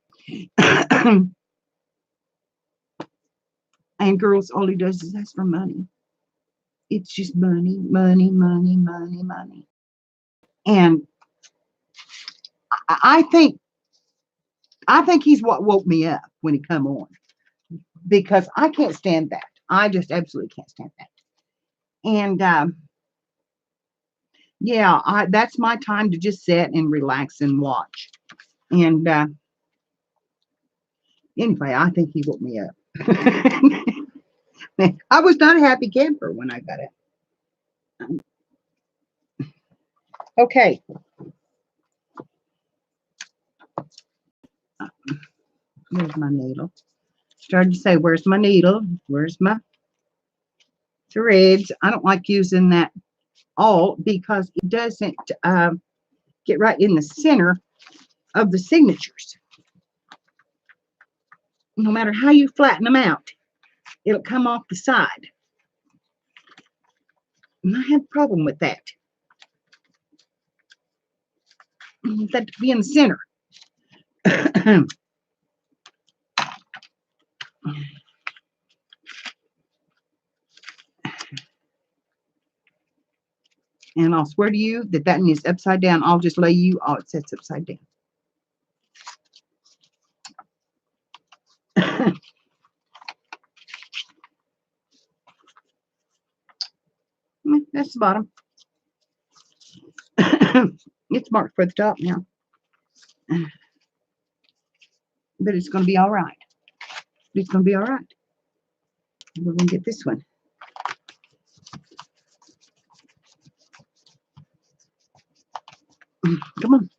And girls, all he does is ask for money. It's just money, money, money, money, money. And I think he's what woke me up when he come on, because I can't stand that. I just absolutely can't stand that. And yeah, that's my time to just sit and relax and watch. And anyway, I think he woke me up. I was not a happy camper when I got it. Okay. Where's my needle? Started to say, where's my needle? Where's my threads? I don't like using that all because it doesn't get right in the center of the signatures. No matter how you flatten them out, it'll come off the side. And I have a problem with that. I want that to be in the center. And I'll swear to you that one is upside down. I'll just lay you, oh, it sits upside down. That's the bottom. It's marked for the top now. But it's going to be all right. It's going to be all right. We're going to get this one. Come on.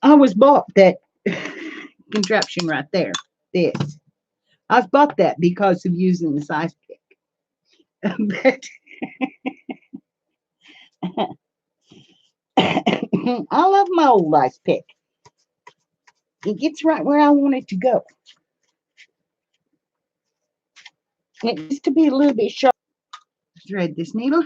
I was bought that contraption right there. This. I was bought that because of using the size pick. But I love my old ice pick. It gets right where I want it to go. It needs to be a little bit sharp. Thread this needle.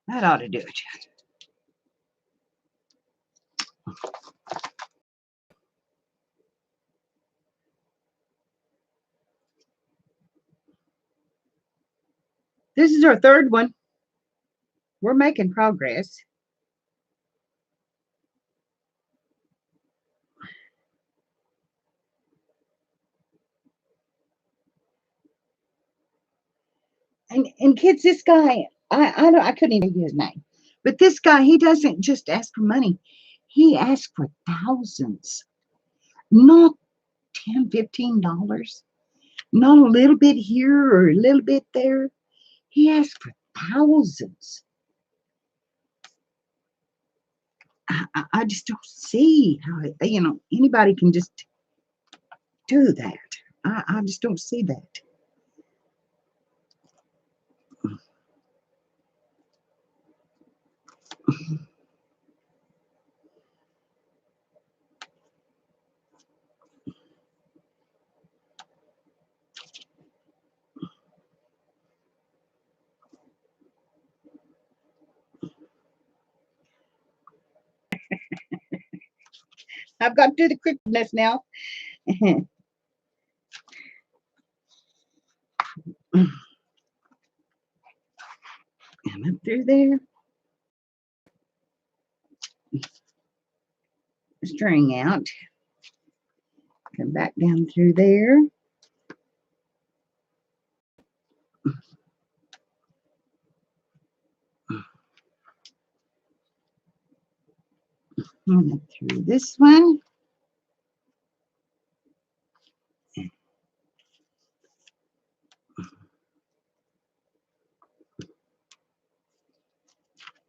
That ought to do it. This is our third one. We're making progress. And kids, this guy, I couldn't even give his name, but this guy, he doesn't just ask for money. He asks for thousands, not 10, $15, not a little bit here or a little bit there. He asks for thousands. I just don't see how, anybody can just do that. I just don't see that. I've got to do the quickness now. I'm up through there. String out. Come back down through there. And up through this one.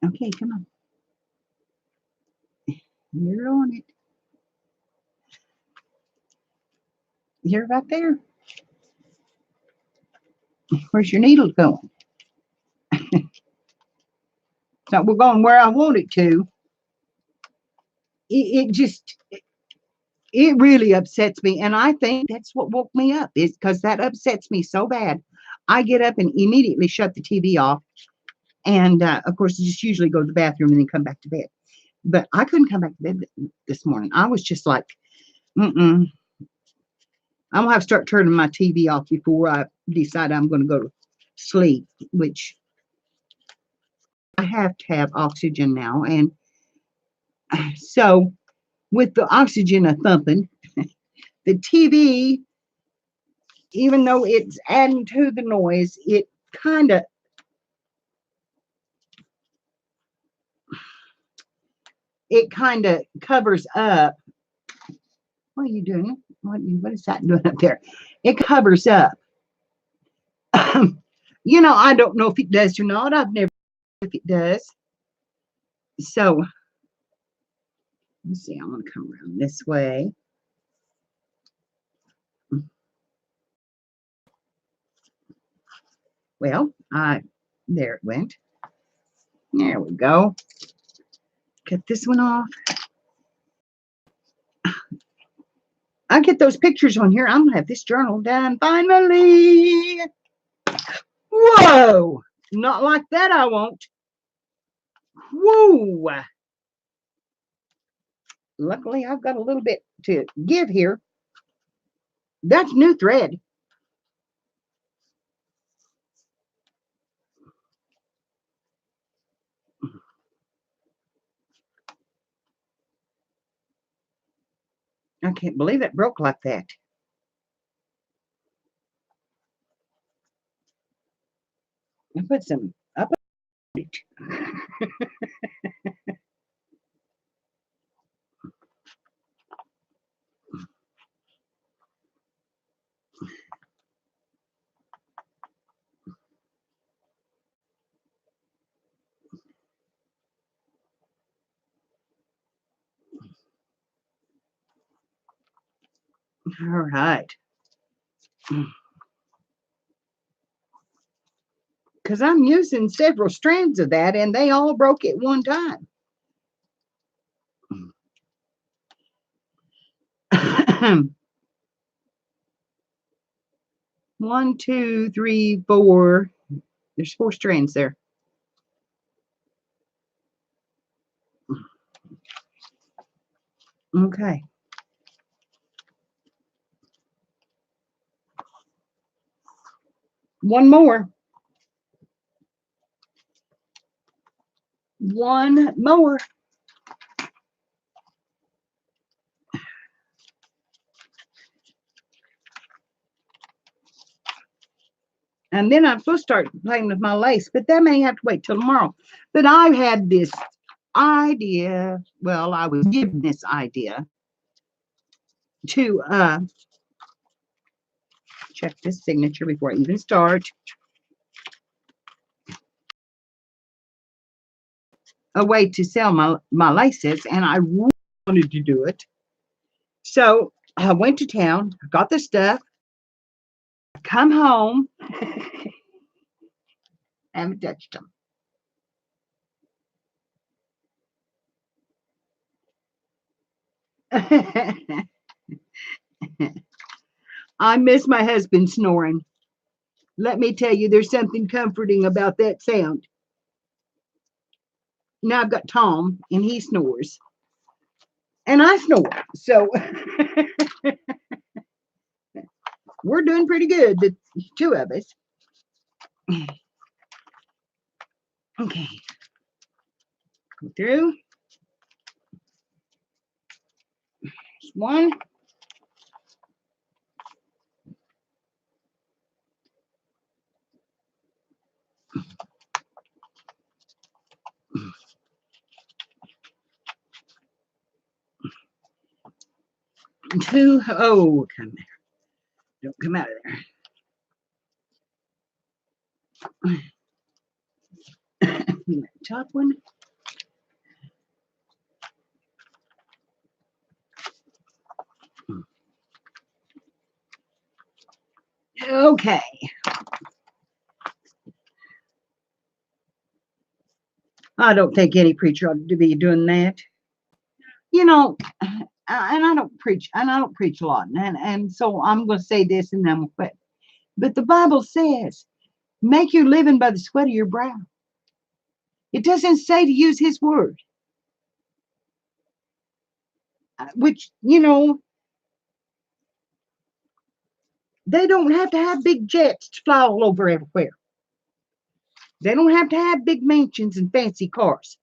Okay, come on. You're on it. You're right there. Where's your needle going? So we're going where I want it to. It just, it really upsets me. And I think that's what woke me up, is because that upsets me so bad. I get up and immediately shut the TV off. And of course, just usually go to the bathroom and then come back to bed. But I couldn't come back to bed this morning. I was just like, I'm gonna have to start turning my TV off before I decide I'm gonna go to sleep, which I have to have oxygen now. And so with the oxygen a thumping, the TV, even though it's adding to the noise, it kind of covers up. What are you doing? What is that doing up there? It covers up. I don't know if it does or not. I've never if it does. So let's see. I'm gonna come around this way. Well, there it went. There we go. Cut this one off. I get those pictures on here. I'm gonna have this journal done finally. Whoa! Not like that, I won't. Whoa! Luckily, I've got a little bit to give here. That's new thread. I can't believe it broke like that. I put some up. All right. Because I'm using several strands of that and they all broke at one time. 1, 2, 3, 4. There's 4 strands there. Okay. One more. One more. And then I'm supposed to start playing with my lace, but that may have to wait till tomorrow. But I had this idea. Well, I was given this idea to check this signature before I even start. A way to sell my laces, and I really wanted to do it. So I went to town, got the stuff, come home, haven't touched them. I miss my husband snoring. Let me tell you, there's something comforting about that sound. Now I've got Tom, and he snores, and I snore. So we're doing pretty good, the two of us. Okay, go through. There's one. Two. Oh, come there. Don't come out of there. Top one. Okay. I don't think any preacher ought to be doing that. You know, and I don't preach, and I don't preach a lot, and so I'm going to say this, and then I'm going to quit. But the Bible says, "Make your living by the sweat of your brow." It doesn't say to use His word, which they don't have to have big jets to fly all over everywhere. They don't have to have big mansions and fancy cars.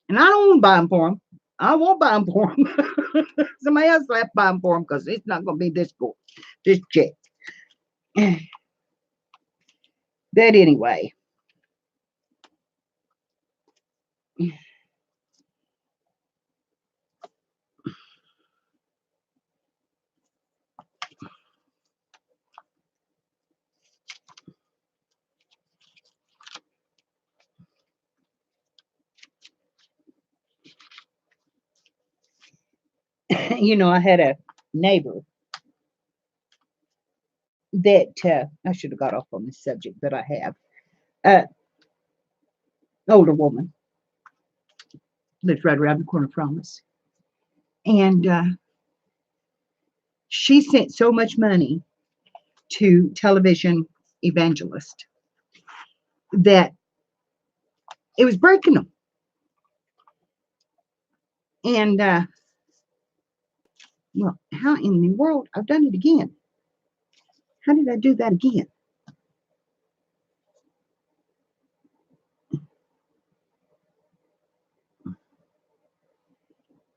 And I don't want to buy them for them. I won't buy them for them. Somebody else will have to buy them for them because it's not going to be this cool, this jet. But anyway. I had a neighbor that I should have got off on this subject, but I have. Older woman lives right around the corner from us, and she sent so much money to television evangelists that it was breaking them. And well, how in the world? I've done it again. How did I do that again?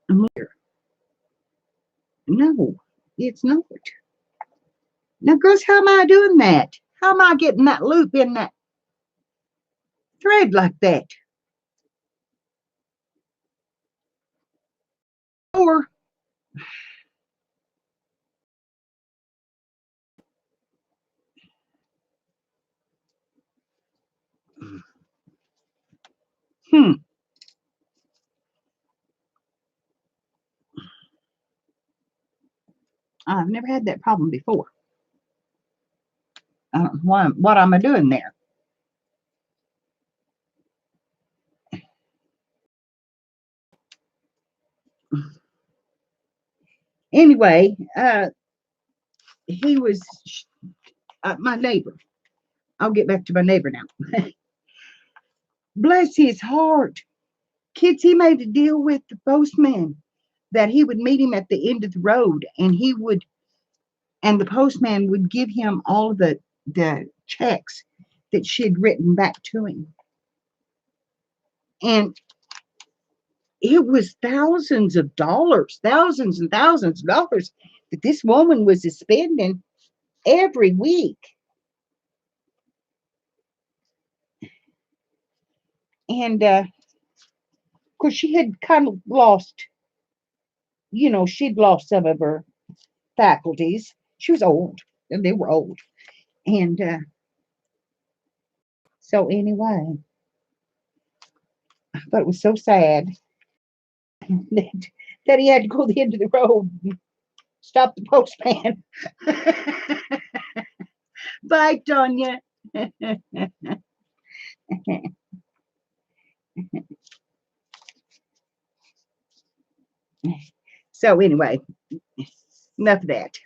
I'm here. No, it's not. Now, girls, how am I doing that? How am I getting that loop in that thread like that? Or I've never had that problem before. What am I doing there? Anyway, he was my neighbor. I'll get back to my neighbor now. Bless his heart. Kids, he made a deal with the postman that he would meet him at the end of the road, and the postman would give him all of the checks that she had written back to him. And it was thousands of dollars, thousands and thousands of dollars that this woman was spending every week. And of course, she had kind of lost, she'd lost some of her faculties. She was old, and they were old. And so, anyway, I thought it was so sad that, that he had to go to the end of the road and stop the postman. Bye, Tonya. So, anyway, enough of that.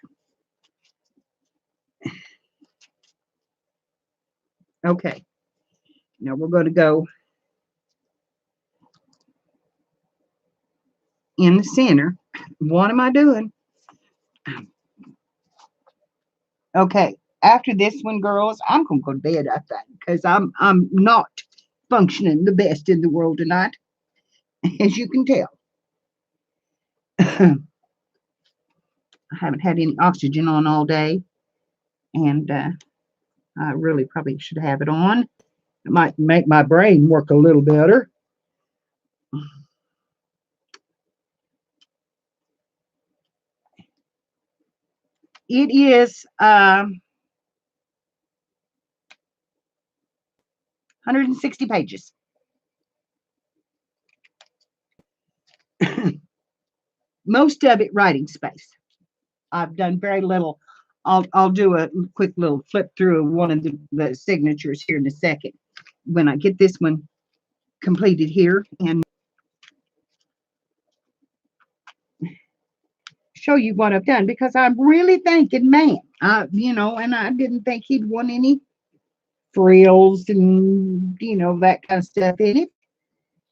Okay, now we're going to go in the center. What am I doing? Okay, after this one, girls, I'm gonna go to bed, I think, because I'm not functioning the best in the world tonight, as you can tell. I haven't had any oxygen on all day, and I really probably should have it on. It might make my brain work a little better. It is 160 pages. Most of it writing space. I've done very little. I'll do a quick little flip through one of the signatures here in a second when I get this one completed here and show you what I've done, because I'm really thinking, man, and I didn't think he'd want any frills and that kind of stuff in it.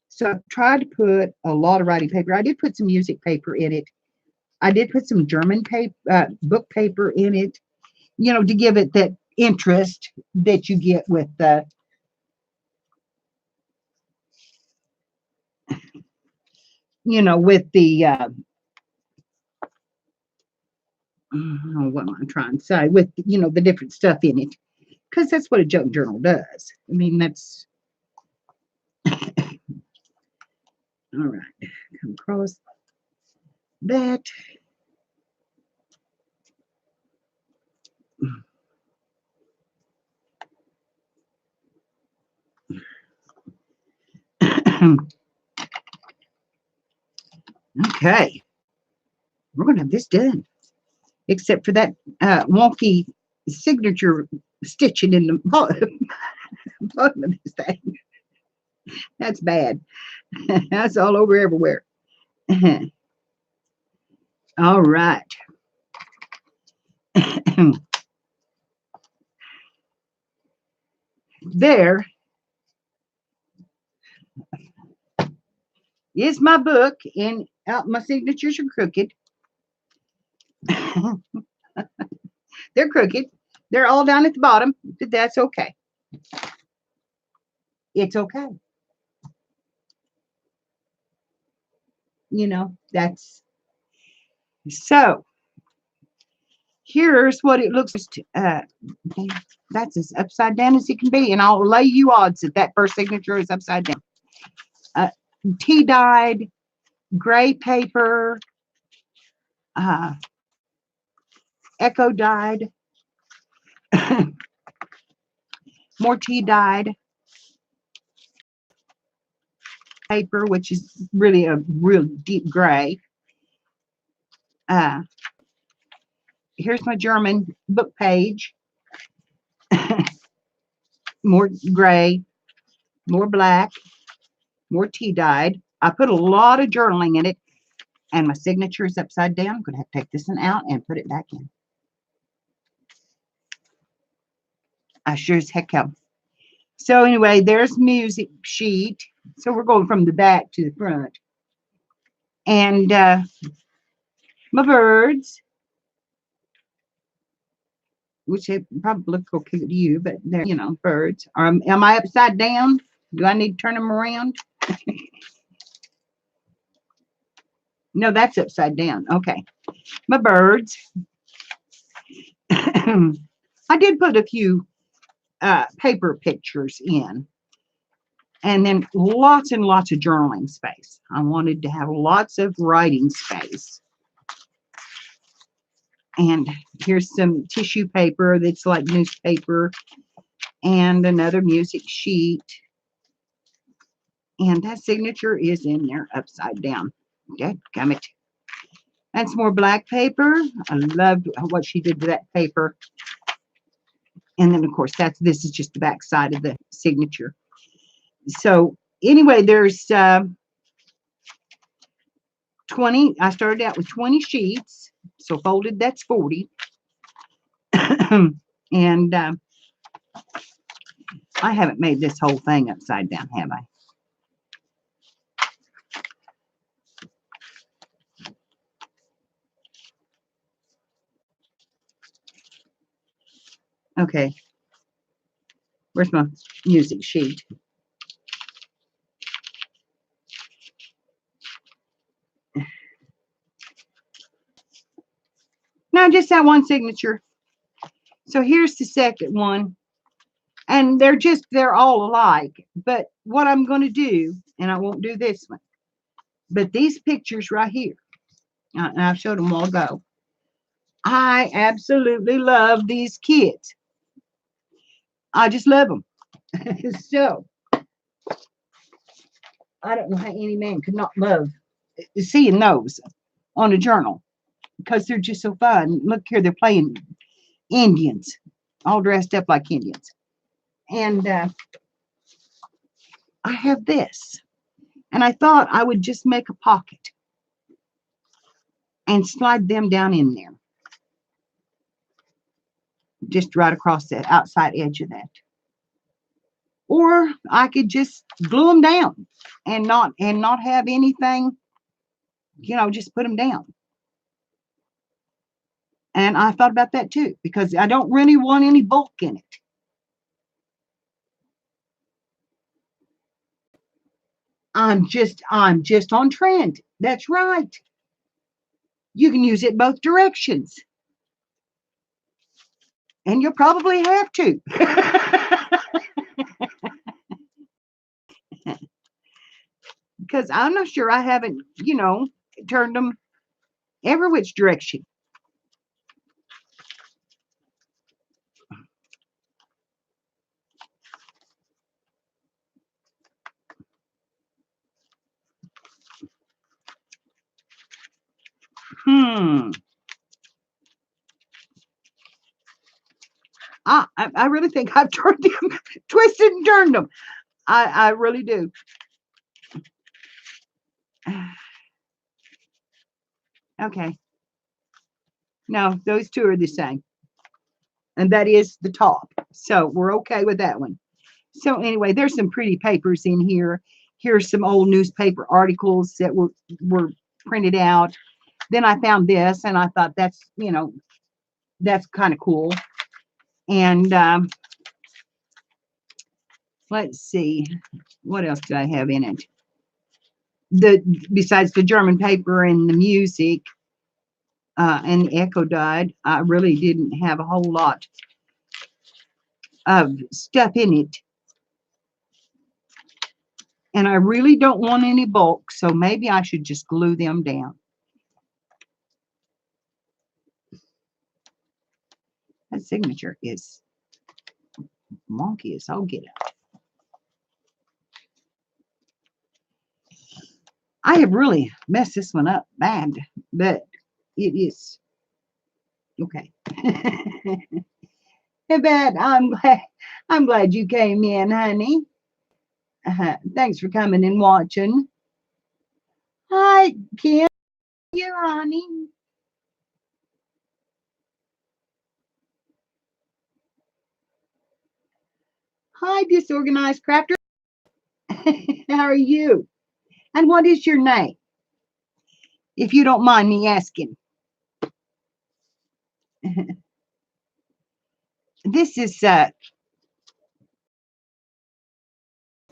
So I've tried to put a lot of writing paper. I did put some music paper in it. I did put some German paper, book paper in it, to give it that interest that you get with the with the what am I trying to say, with the different stuff in it, because that's what a junk journal does. I mean, that's all right. Come across that. Okay, we're gonna have this done, except for that wonky signature stitching in the bottom of this thing. That's bad. That's all over everywhere. All right. There is my book, and my signatures are crooked. They're crooked. They're all down at the bottom, but that's okay. It's okay. That's so. Here's what it looks that's as upside down as it can be, and I'll lay you odds that that first signature is upside down. Tea dyed gray paper, echo dyed, more tea dyed paper, which is really a real deep gray. Here's my German book page. More gray, more black, more tea dyed. I put a lot of journaling in it, and my signature is upside down. I'm going to have to take this one out and put it back in. I sure as heck have. So anyway, there's music sheet. So we're going from the back to the front. And my birds, which they probably look okay to you, but they're, birds. Am I upside down? Do I need to turn them around? No, that's upside down. Okay. My birds. I did put a few paper pictures in, and then lots and lots of journaling space. I wanted to have lots of writing space. And here's some tissue paper that's like newspaper, and another music sheet. And that signature is in there upside down. Dadgummit. That's more black paper. I loved what she did to that paper. And then, of course, this is just the back side of the signature. So anyway, there's 20. I started out with 20 sheets. So folded, that's 40. And I haven't made this whole thing upside down, have I? Okay. Where's my music sheet? No, just that one signature. So here's the second one. And they're all alike. But what I'm going to do, and I won't do this one, but these pictures right here, and I've showed them all ago. I absolutely love these kids. I just love them. So I don't know how any man could not love seeing those on a journal, because they're just so fun. Look here, they're playing Indians, all dressed up like Indians. And I have this. And I thought I would just make a pocket and slide them down in there. Just right across the outside edge of that. Or I could just glue them down and not have anything, just put them down. And I thought about that too, because I don't really want any bulk in it. I'm just on trend. That's right. You can use it both directions. And you'll probably have to. Because I'm not sure, I haven't, turned them every which direction. I really think I've turned them, twisted and turned them. I really do. Okay. No, those two are the same. And that is the top. So we're okay with that one. So anyway, there's some pretty papers in here. Here's some old newspaper articles that were printed out. Then I found this, and I thought that's kind of cool. And let's see, what else do I have in it? Besides the German paper and the music and the Echo Dot, I really didn't have a whole lot of stuff in it. And I really don't want any bulk, so maybe I should just glue them down. That signature is wonky as all get out. I have really messed this one up bad, but it is okay. But I'm glad you came in, honey. Thanks for coming and watching. Hi, Kim. You, honey. Hi, disorganized crafter. How are you? And what is your name? If you don't mind me asking. This is I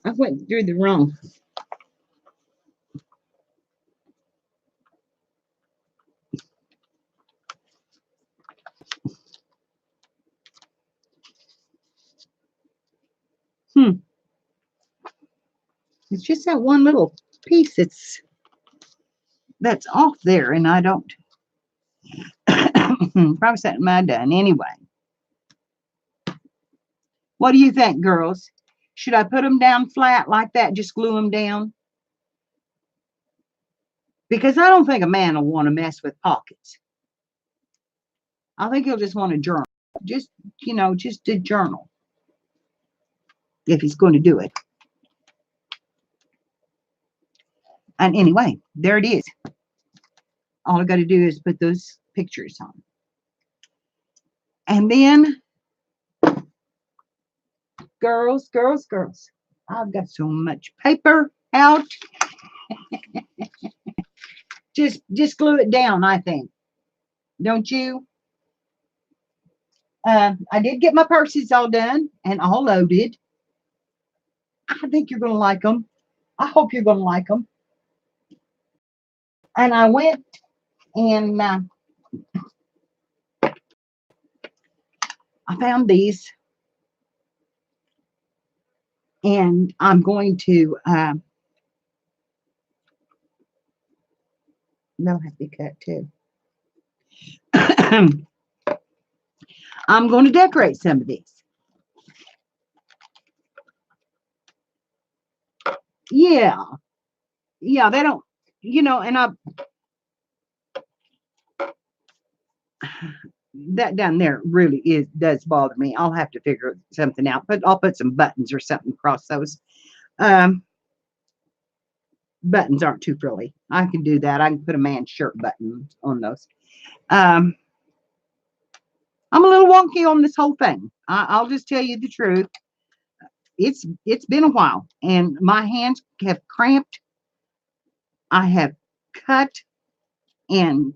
went through the wrong. It's just that one little piece that's off there, and I don't. Probably something I done anyway. What do you think, girls? Should I put them down flat like that? Just glue them down? Because I don't think a man will want to mess with pockets. I think he'll just want to journal. Just, just a journal. If he's going to do it. And anyway, there it is. All I got to do is put those pictures on. And then, girls, I've got so much paper out. just glue it down, I think. Don't you? I did get my purses all done and all loaded. I think you're going to like them. I hope you're going to like them. And I went and I found these. And I'm going to, they'll have to be cut too. I'm going to decorate some of these. Yeah, they don't, and that down there really does bother me. I'll have to figure something out, but I'll put some buttons or something across those. Buttons aren't too frilly. I can do that. I can put a man's shirt button on those. I'm a little wonky on this whole thing. I'll just tell you the truth. It's been a while, and my hands have cramped. I have cut and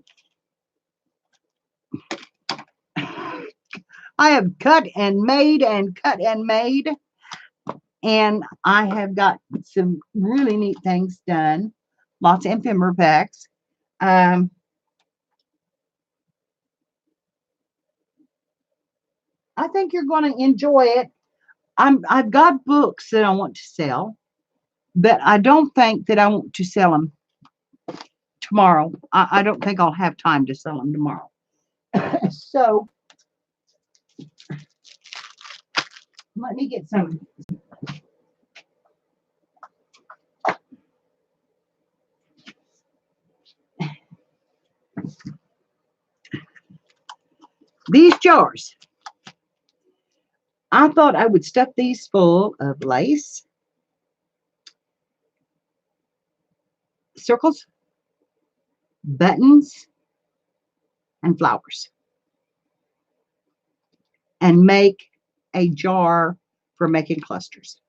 made and cut and made, and I have got some really neat things done. Lots of ephemera packs. I think you're going to enjoy it. I've got books that I want to sell, but I don't think that I want to sell them tomorrow. I don't think I'll have time to sell them tomorrow. So let me get some. These jars. I thought I would stuff these full of lace, circles, buttons, and flowers, and make a jar for making clusters.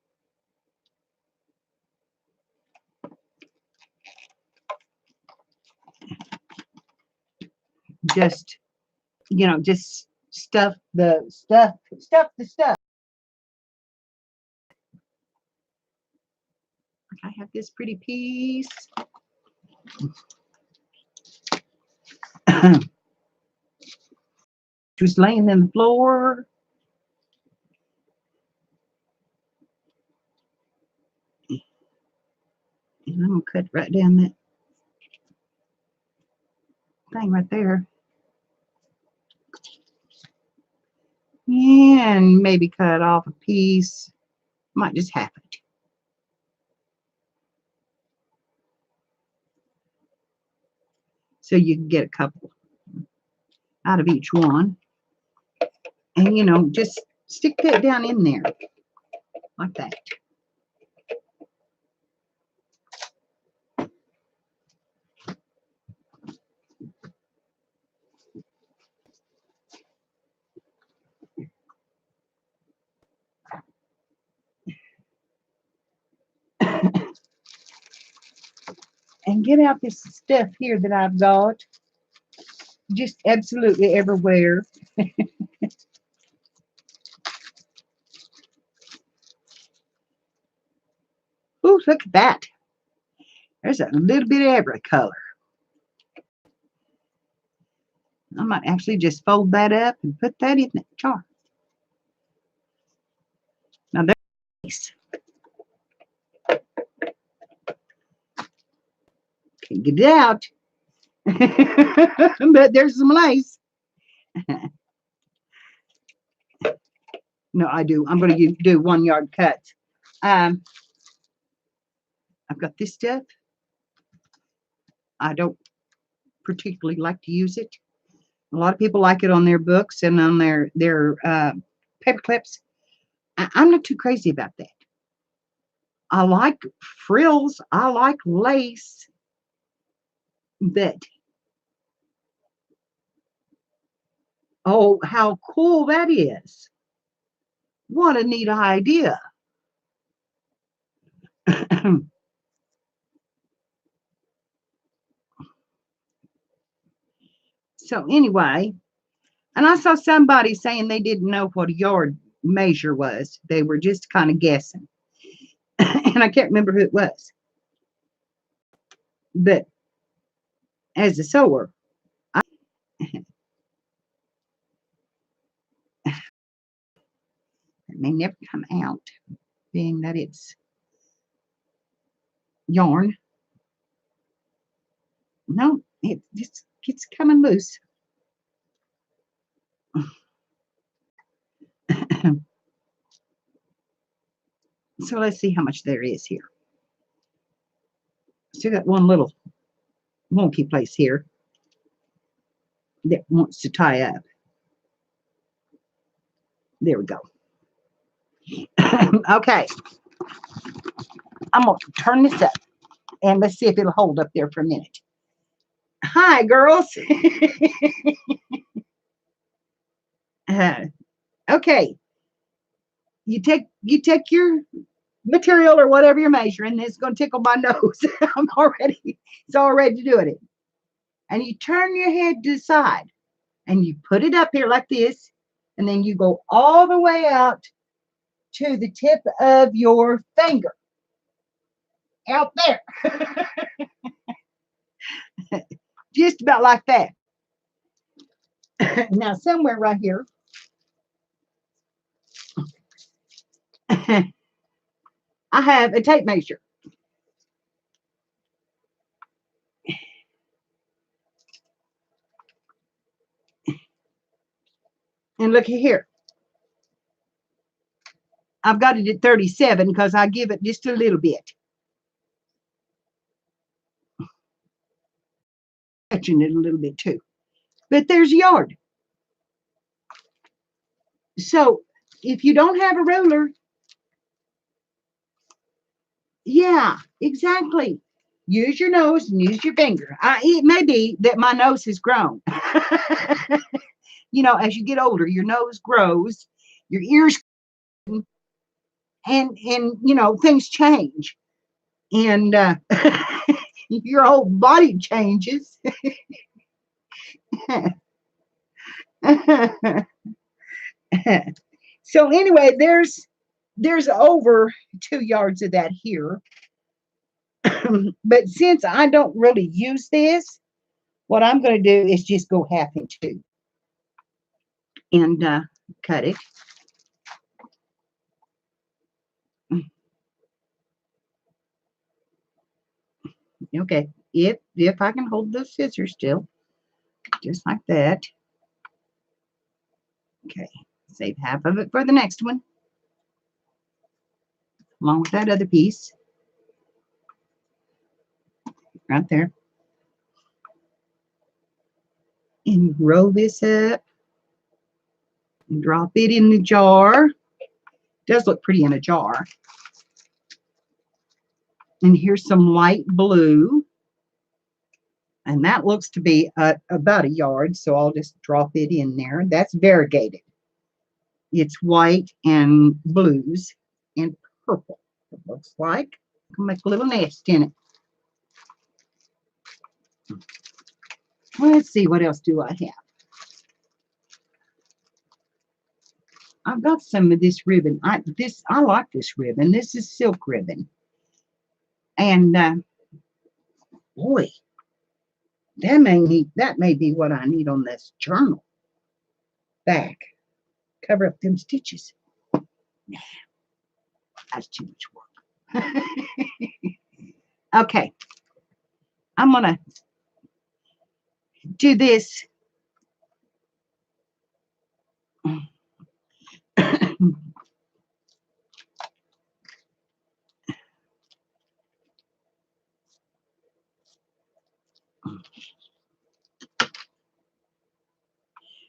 Just, just stuff the stuff. I have this pretty piece. Just laying on the floor. And I'm going to cut right down that thing right there. And maybe cut off a piece. Might just half it. So you can get a couple out of each one. And, just stick that down in there like that. And get out this stuff here that I've got. Just absolutely everywhere. Ooh, look at that. There's a little bit of every color. I might actually just fold that up and put that in that jar. Now there's Can't get it out. But there's some lace. No, I do. I'm going to do 1 yard cuts. I've got this stuff. I don't particularly like to use it. A lot of people like it on their books and on their paper clips. I'm not too crazy about that. I like frills. I like lace. But, oh, how cool that is. What a neat idea. So anyway, and I saw somebody saying they didn't know what a yard measure was. They were just kind of guessing. And I can't remember who it was. But as a sewer, it may never come out, being that it's yarn. No, it's coming loose. So let's see how much there is here. Still got one little wonky place here that wants to tie up. There we go. Okay. I'm going to turn this up and let's see if it'll hold up there for a minute. Hi, girls. Okay. You take your material or whatever you're measuring. It's going to tickle my nose. It's already doing it. And you turn your head to the side and you put it up here like this. And then you go all the way out to the tip of your finger. Out there. Just about like that. Now, somewhere right here, I have a tape measure. And look here. I've got it at 37 because I give it just a little bit. Touching it a little bit too. But there's yard. So if you don't have a ruler, yeah, exactly. Use your nose and use your finger. It may be that my nose has grown. You know, as you get older, your nose grows, your ears, and you know, things change, and your whole body changes. So anyway, there's over 2 yards of that here. But since I don't really use this, what I'm going to do is just go half in two and cut it. Okay, if I can hold those scissors still, just like that. Okay, save half of it for the next one, along with that other piece right there. And roll this up and drop it in the jar. Does look pretty in a jar. And here's some light blue. And that looks to be about a yard, so I'll just drop it in there. That's variegated. It's white and blues and purple, it looks like. I'll make a little nest in it. Let's see, what else do I have? I've got some of this ribbon. I like this ribbon. This is silk ribbon. And boy, that may be what I need on this journal back. Cover up them stitches. Nah, that's too much work. Okay. I'm gonna do this.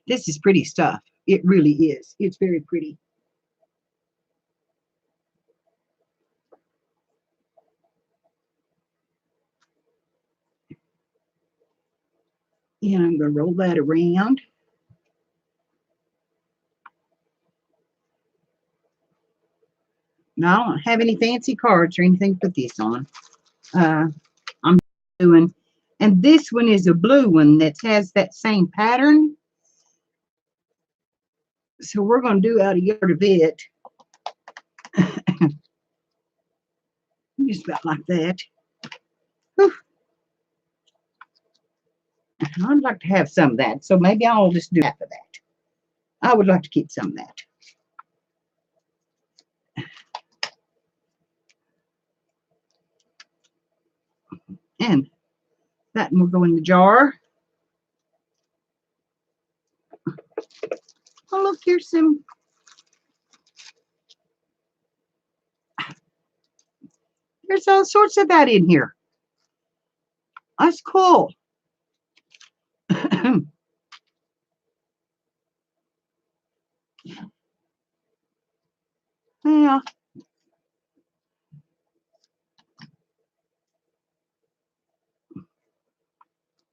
This is pretty stuff. It really is. It's very pretty. And I'm going to roll that around. Now, I don't have any fancy cards or anything to put this on. I'm doing, and this one is a blue one that has that same pattern. So we're going to do out a yard of it. Just about like that. Whew. I'd like to have some of that. So maybe I'll just do half of that. I would like to keep some of that. And that will go in the jar. Oh, look, here's some. There's all sorts of that in here. That's cool. Yeah.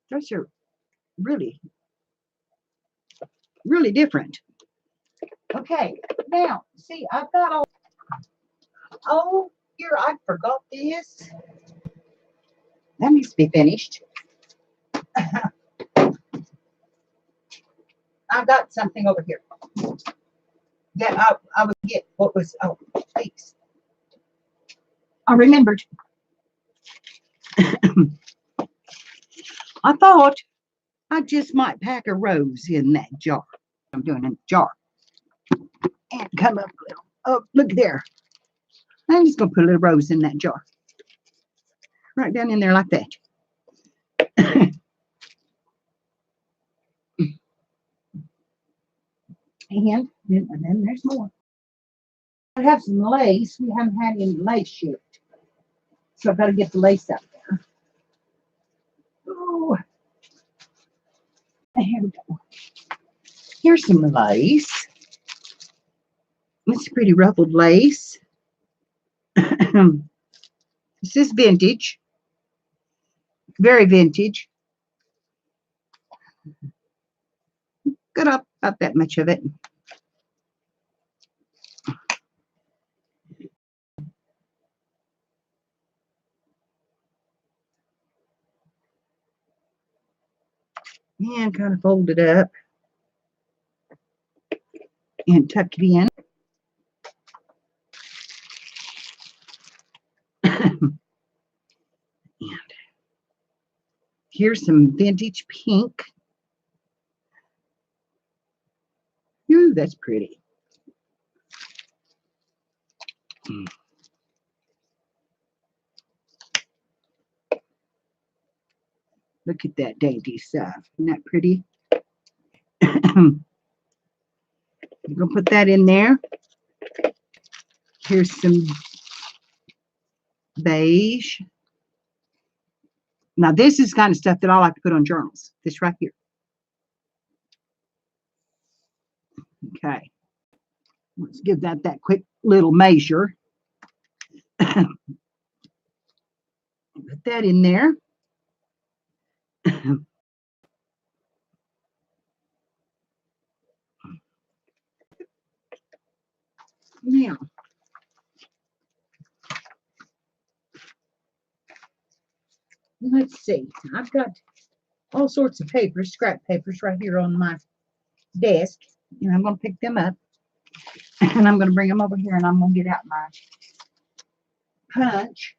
Those are really, really different. Okay, now, see, I've got all, oh, here, I forgot this. That needs to be finished. I've got something over here that I would get what was, oh, thanks. I remembered. I thought I just might pack a rose in that jar. I'm doing in the jar. And come up a little. Oh, look there. I'm just going to put a little rose in that jar. Right down in there like that. And then there's more. I have some lace. We haven't had any lace yet. So I've got to get the lace out there. Oh, here we go. Here's some lace. It's pretty ruffled lace. This is vintage. Very vintage. Got up about that much of it. And kind of fold it up and tuck it in. And here's some vintage pink. Ooh, that's pretty. Look at that dainty stuff. Isn't that pretty? I'm going to put that in there. Here's some beige. Now, this is kind of stuff that I like to put on journals. This right here. Okay. Let's give that quick little measure. Put that in there. Now, let's see. I've got all sorts of papers, scrap papers right here on my desk. And I'm going to pick them up. And I'm going to bring them over here and I'm going to get out my punch.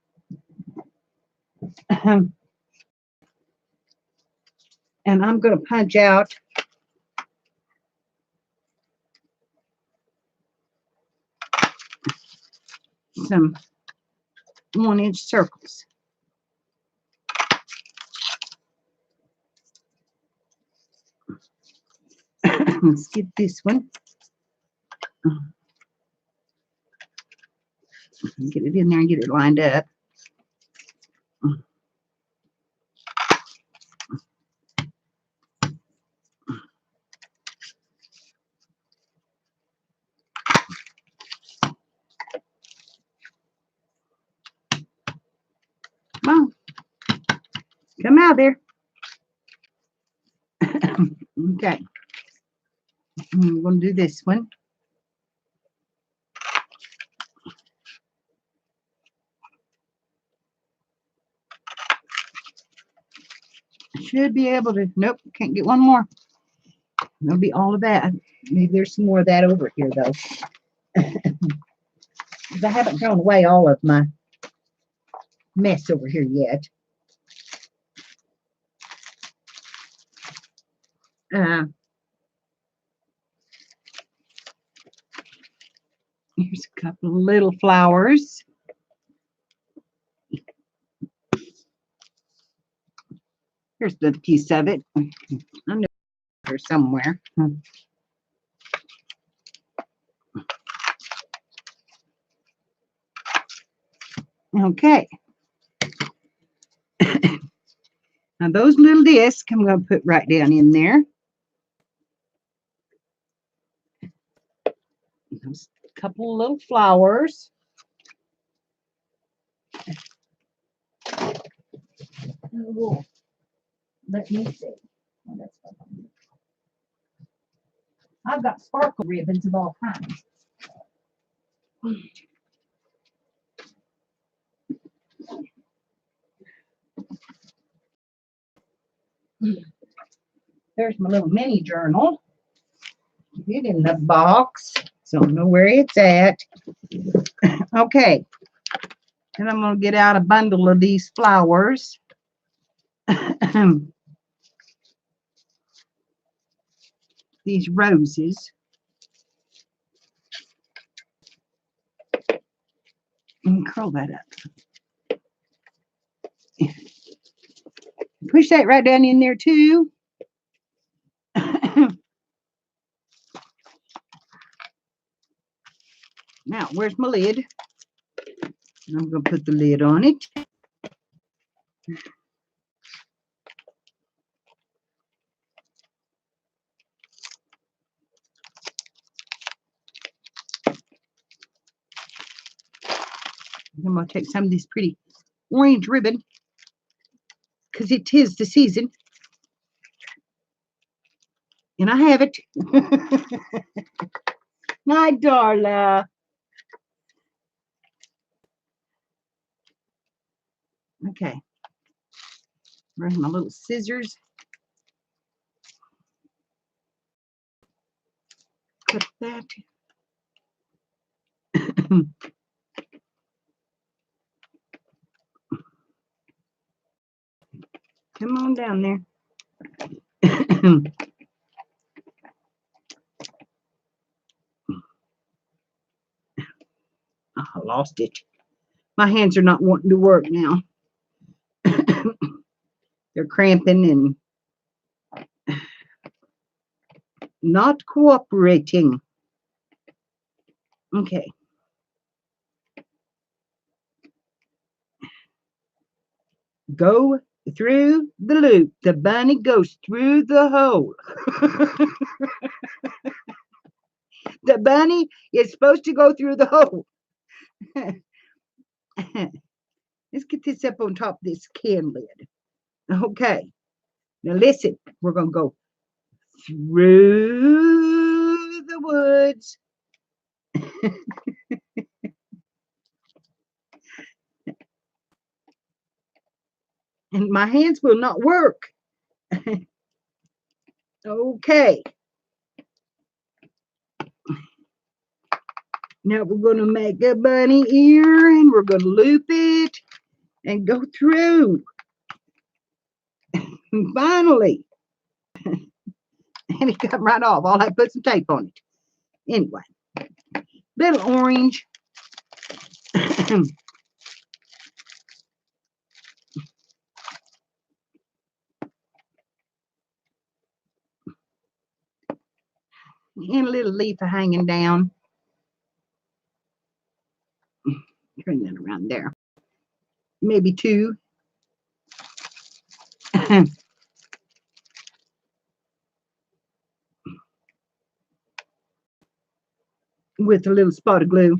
And I'm going to punch out some 1-inch circles. Let's get this one. Get it in there and get it lined up. Come on. Come out there. Okay. I'm going to do this one. I should be able to. Nope, can't get one more. That'll be all of that. Maybe there's some more of that over here, though. Because I haven't thrown away all of my mess over here yet. Here's a couple of little flowers. Here's the piece of it. I know here somewhere. Okay. Now those little discs I'm going to put right down in there. There's a couple of little flowers. Oh, let me see. Oh, that's fun. I've got sparkle ribbons of all kinds. There's my little mini journal. It's in the box, so I know where it's at. Okay. And I'm going to get out a bundle of these flowers. These roses. And curl that up. Push that right down in there too. Now, where's my lid? I'm going to put the lid on it. I'm going to take some of this pretty orange ribbon because it is the season. And I have it. My Darla. Okay. Where's my little scissors? Cut that. Come on down there. I lost it. My hands are not wanting to work now. They're cramping and not cooperating. Okay. Go through the loop. The bunny goes through the hole. The bunny is supposed to go through the hole. Let's get this up on top of this can lid. Okay. Now listen, we're going to go through the woods. And my hands will not work. Okay. Now we're going to make a bunny ear and we're going to loop it and go through. And finally. And it come right off. All I put some tape on it. Anyway. Little orange. And a little leaf hanging down. Turn that around there. Maybe two. With a little spot of glue.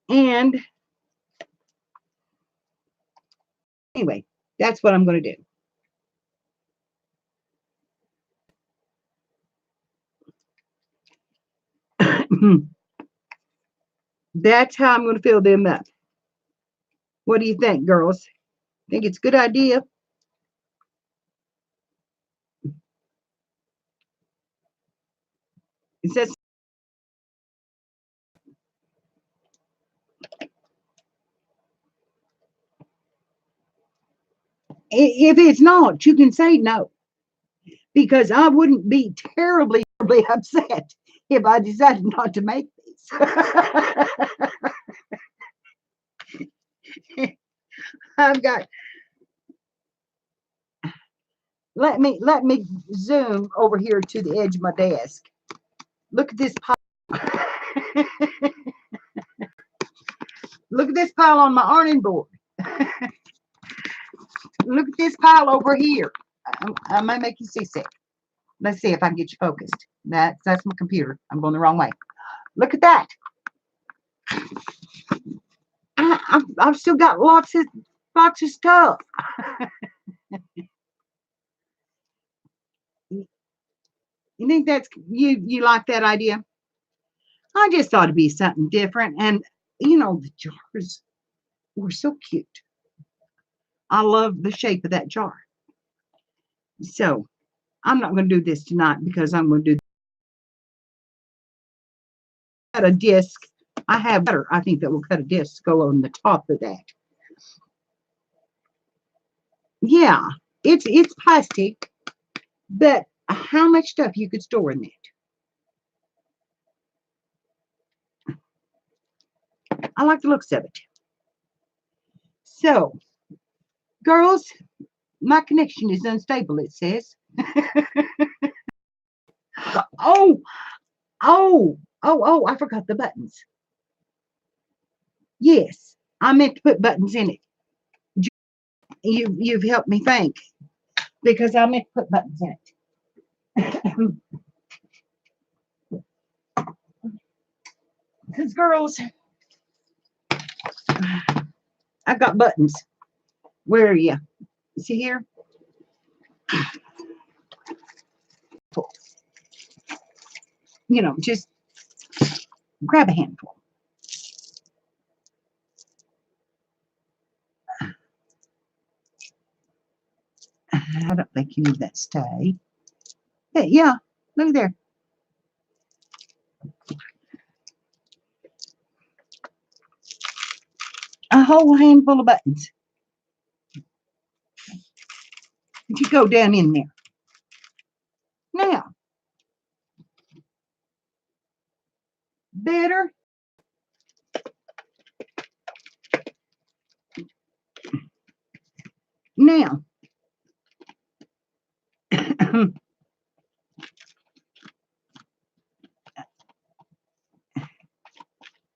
And anyway, that's what I'm going to do. That's how I'm going to fill them up. What do you think, girls? Think it's a good idea? It says if it's not, you can say no, because I wouldn't be terribly upset if I decided not to make these. I've got. Let me zoom over here to the edge of my desk. Look at this pile. Look at this pile on my ironing board. Look at this pile over here. I might make you seasick. Let's see if I can get you focused. That's my computer. I'm going the wrong way. Look at that. I've still got lots of stuff. You think that's you like that idea? I just thought it'd be something different. And the jars were so cute. I love the shape of that jar. So I'm not going to do this tonight because I'm going to do cut a disc. I have butter. I think that will cut a disc go on the top of that. Yeah, it's plastic, but how much stuff you could store in that? I like the looks of it. So, girls, my connection is unstable, it says. Oh, I forgot the buttons. Yes, I meant to put buttons in it. You've helped me think, because I meant to put buttons in it. Because girls, I've got buttons. Where are you? See here? Just grab a handful. I don't think you need that stay. Hey, yeah, look there. A whole handful of buttons. You go down in there. Now, better. Now,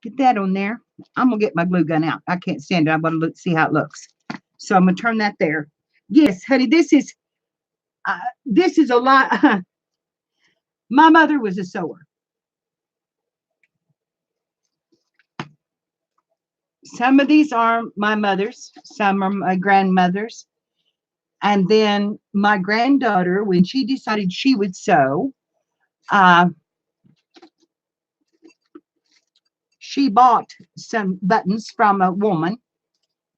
get that on there. I'm gonna get my glue gun out. I can't stand it. I'm gonna see how it looks. So I'm gonna turn that there. Yes, honey, this is a lot. My mother was a sewer. Some of these are my mother's, some are my grandmother's. And then my granddaughter, when she decided she would sew, she bought some buttons from a woman,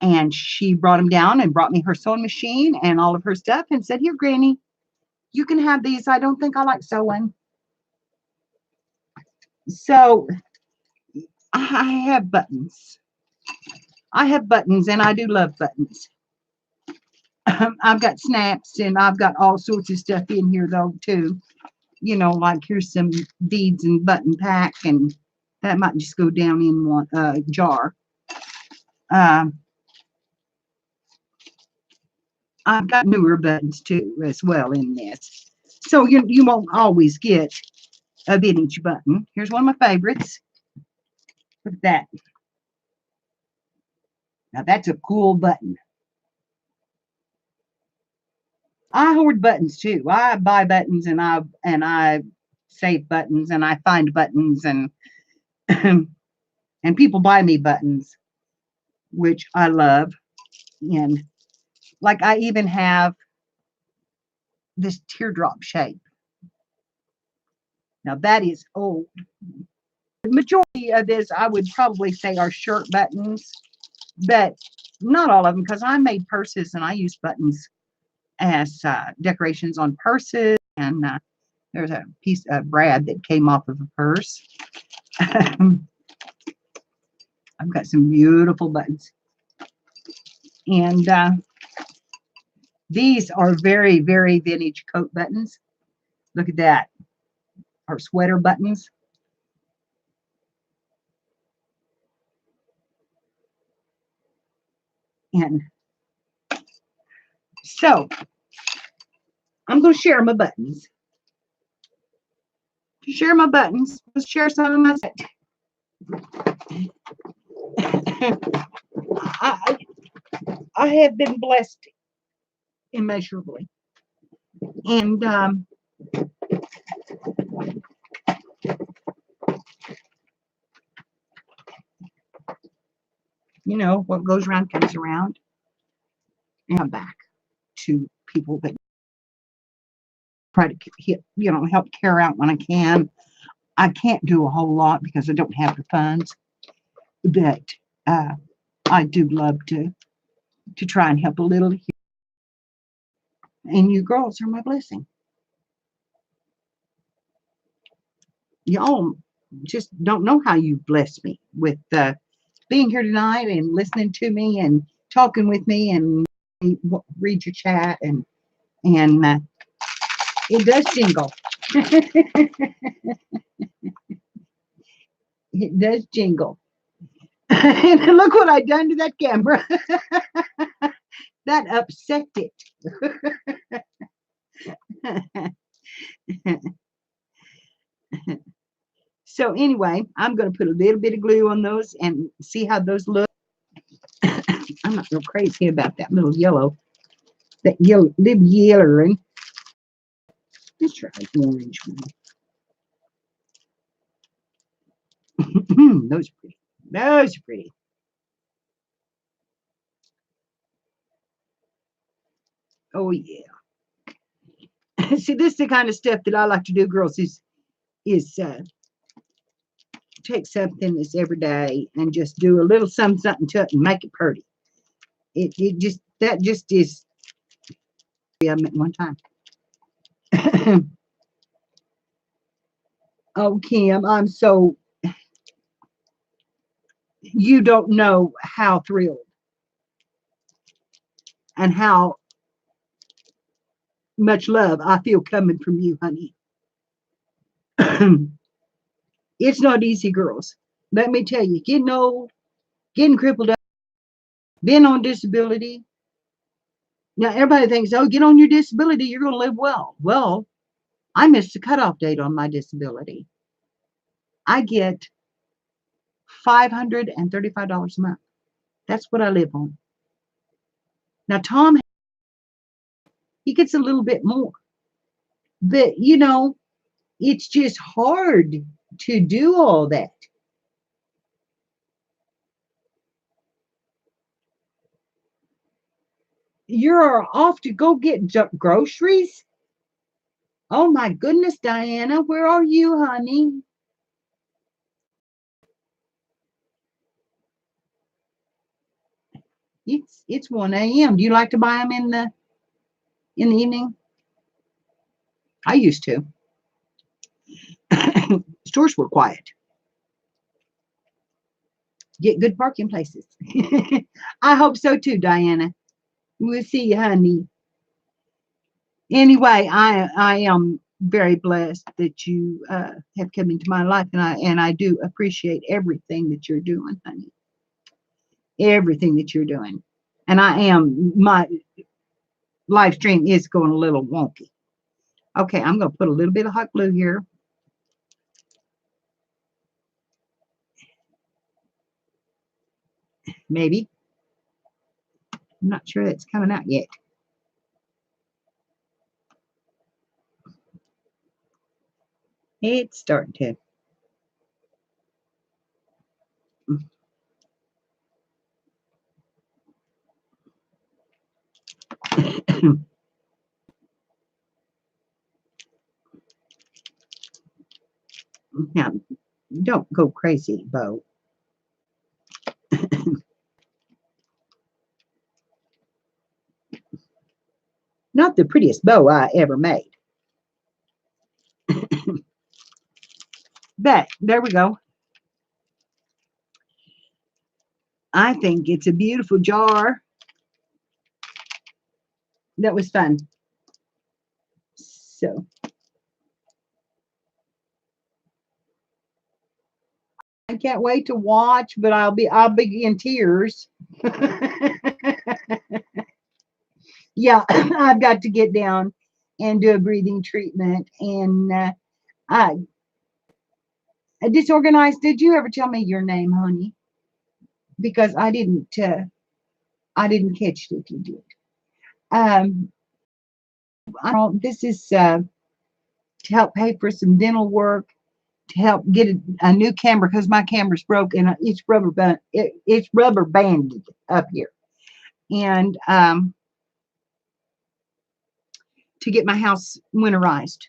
and she brought them down and brought me her sewing machine and all of her stuff and said, "Here, Granny, you can have these. I don't think I like sewing." So I have buttons. I have buttons, and I do love buttons. I've got snaps, and I've got all sorts of stuff in here, though, too. Like here's some beads and button pack, and that might just go down in one jar. I've got newer buttons, too, as well in this. So you won't always get a vintage button. Here's one of my favorites. Look at that. Now that's a cool button. I hoard buttons too. I buy buttons and I save buttons and I find buttons and and people buy me buttons, which I love. And like I even have this teardrop shape. Now that is old. The majority of this I would probably say are shirt buttons, but not all of them because I made purses and I use buttons as decorations on purses. And there's a piece of brad that came off of a purse. I've got some beautiful buttons. And these are very, very vintage coat buttons. Look at that. Or sweater buttons. And so I'm going to share my buttons. To share my buttons, let's share some of my set. I have been blessed immeasurably. And you know, what goes around comes around. And I'm back to people that try to, you know, help care out when I can. I can't do a whole lot because I don't have the funds, but I do love to try and help a little here. And you girls are my blessing. Y'all just don't know how you blessed me with being here tonight and listening to me and talking with me and read your chat and it does jingle. It does jingle. And look what I done to that camera. That upset it. So anyway, I'm going to put a little bit of glue on those and see how those look. I'm not real crazy about that little yellow. That yellow, little yellowing. Let's try the orange one. Those are pretty. Those are pretty. Oh yeah. See, this is the kind of stuff that I like to do, girls. Is take something that's every day and just do a little something to it and make it pretty. It just that just is. I met one time. Oh, Kim, I'm so. You don't know how thrilled and how much love I feel coming from you, honey. It's not easy, girls. Let me tell you, getting old, getting crippled up, being on disability. Now, everybody thinks, oh, get on your disability, you're going to live well. Well, I missed the cutoff date on my disability. I get $535 a month. That's what I live on. Now, Tom, he gets a little bit more. But, you know, it's just hard to do all that. You're off to go get groceries? Oh my goodness, Diana, where are you, honey? It's 1 a.m. Do you like to buy them in the evening? I used to. Stores were quiet. Get good parking places. I hope so too, Diana. We'll see you, honey. Anyway, I am very blessed that you have come into my life, and I do appreciate everything that you're doing, honey. Everything that you're doing. And my live stream is going a little wonky. Okay, I'm going to put a little bit of hot glue here. Maybe. I'm not sure that's coming out yet. It's starting to. Now, don't go crazy, Bo. Not the prettiest bow I ever made. But there we go. I think it's a beautiful jar. That was fun. So I can't wait to watch, but I'll be in tears. Yeah, I've got to get down and do a breathing treatment. And I disorganized. Did you ever tell me your name, honey? Because I didn't. I didn't catch it if you did. Um, I don't. This is to help pay for some dental work, to help get a new camera because my camera's broken. It's rubber banded up here, and to get my house winterized.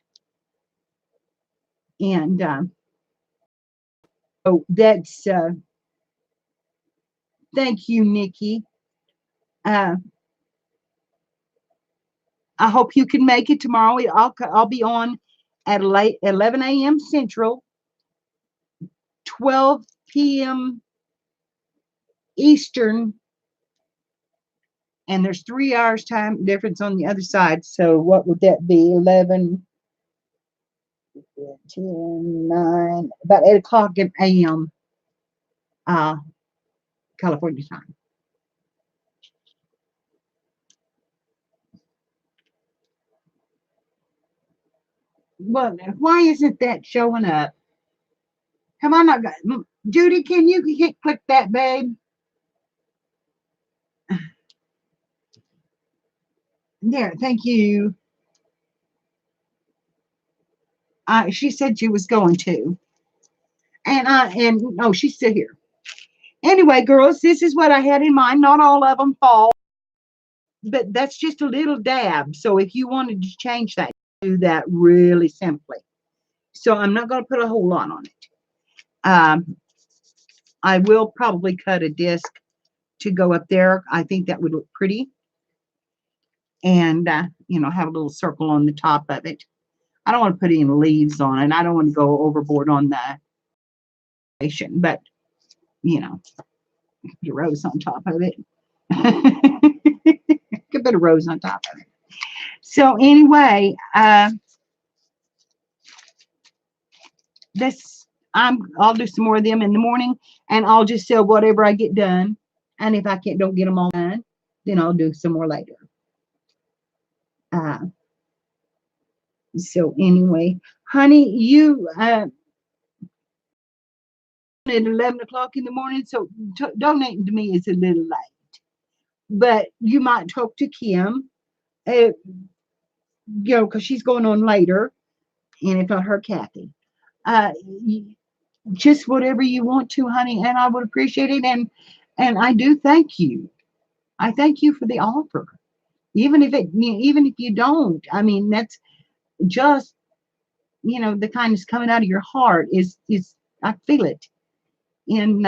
And oh, that's thank you, Nikki. Uh, I hope you can make it tomorrow. I'll be on at late 11 a.m. Central, 12 p.m. Eastern, and there's 3 hours time difference on the other side. So what would that be? 11, 10, 9, about 8 o'clock a.m. Uh, California time. Well, why isn't that showing up? Have I not got Judy? Can you click that, babe? There, thank you. She said she was going to, and no, she's still here. Anyway, girls, this is what I had in mind. Not all of them fall, but that's just a little dab. So if you wanted to change that, do that really simply. So I'm not going to put a whole lot on it. I will probably cut a disc to go up there. I think that would look pretty, and have a little circle on the top of it. I don't want to put any leaves on it. I don't want to go overboard on the decoration, but your rose on top of it. A bit of rose on top of it. So anyway, this I'll do some more of them in the morning, and I'll just sell whatever I get done. And if I don't get them all done, then I'll do some more later. Uh, so anyway, honey, you at 11 o'clock in the morning, so donating to me is a little late. But you might talk to Kim, because she's going on later, and if not her, Kathy. Uh, just whatever you want to, honey, and I would appreciate it. And I do thank you. I thank you for the offer, even if you don't. I mean, that's just the kindness coming out of your heart is I feel it. And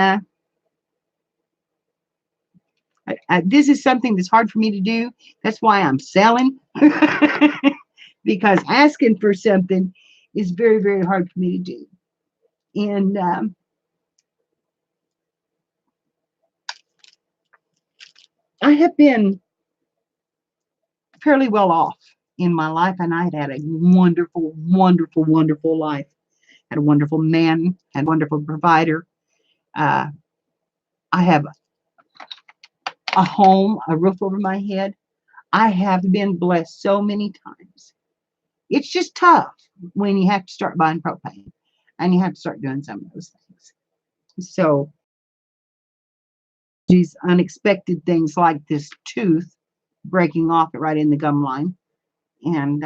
this is something that's hard for me to do. That's why I'm selling, because asking for something is very, very hard for me to do. And I have been fairly well off in my life, and I had a wonderful, wonderful, wonderful life. Had a wonderful man, had a wonderful provider. Uh, I have a home, a roof over my head. I have been blessed so many times. It's just tough when you have to start buying propane and you have to start doing some of those things. So these unexpected things like this tooth breaking off it right in the gum line. And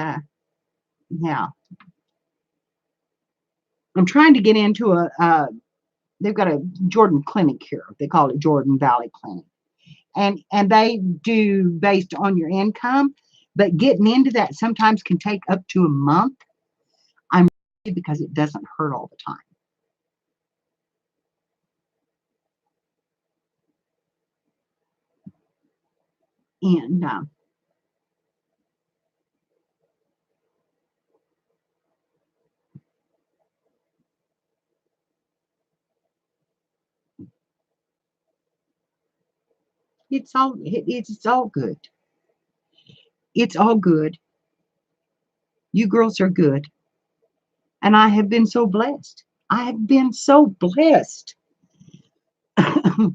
yeah, I'm trying to get into they've got a Jordan Clinic here. They call it Jordan Valley Clinic. And they do based on your income, but getting into that sometimes can take up to a month. I'm because it doesn't hurt all the time. And it's all good. It's all good. You girls are good, and I have been so blessed. I have been so blessed. and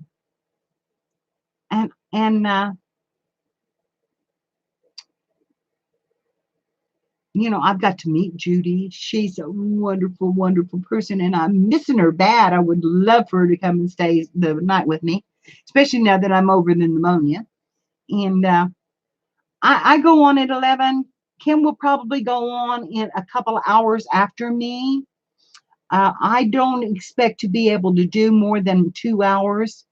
you know, I've got to meet Judy. She's a wonderful, wonderful person, and I'm missing her bad. I would love for her to come and stay the night with me, especially now that I'm over the pneumonia. And I go on at 11. Kim will probably go on in a couple of hours after me. I don't expect to be able to do more than 2 hours.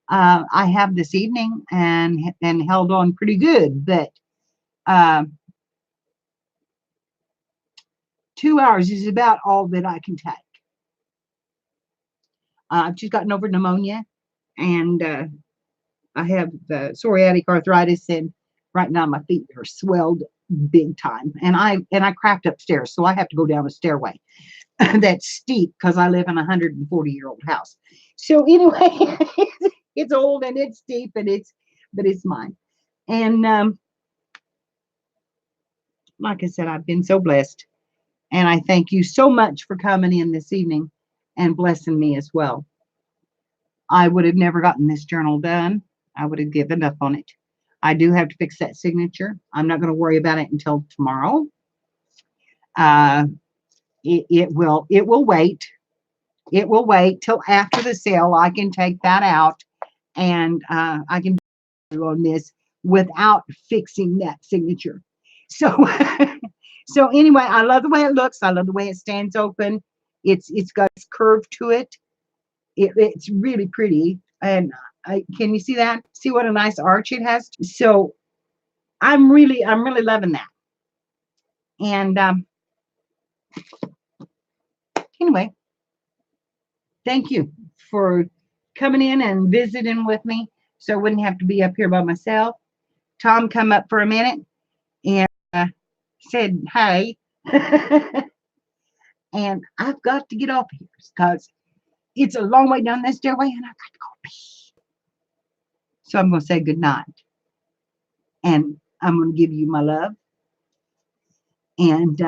I have this evening and held on pretty good, but uh, 2 hours is about all that I can take. I've just gotten over pneumonia, and I have psoriatic arthritis, and right now my feet are swelled big time. And I crapped upstairs, so I have to go down a stairway that's steep because I live in a 140-year-old house. So anyway, it's old and it's steep, and but it's mine. And like I said, I've been so blessed, and I thank you so much for coming in this evening and blessing me as well. I would have never gotten this journal done. I would have given up on it. I do have to fix that signature. I'm not going to worry about it until tomorrow. Uh, it will wait. It will wait till after the sale. I can take that out, and I can do on this without fixing that signature. So, so anyway, I love the way it looks. I love the way it stands open. It's got this curve to it. It's really pretty. And can you see that? See what a nice arch it has? So I'm really loving that. And anyway, thank you for coming in and visiting with me, so I wouldn't have to be up here by myself. Tom come up for a minute and said hey, and I've got to get off here because it's a long way down that stairway, and I've got to go pee. So I'm going to say good night, and I'm going to give you my love. And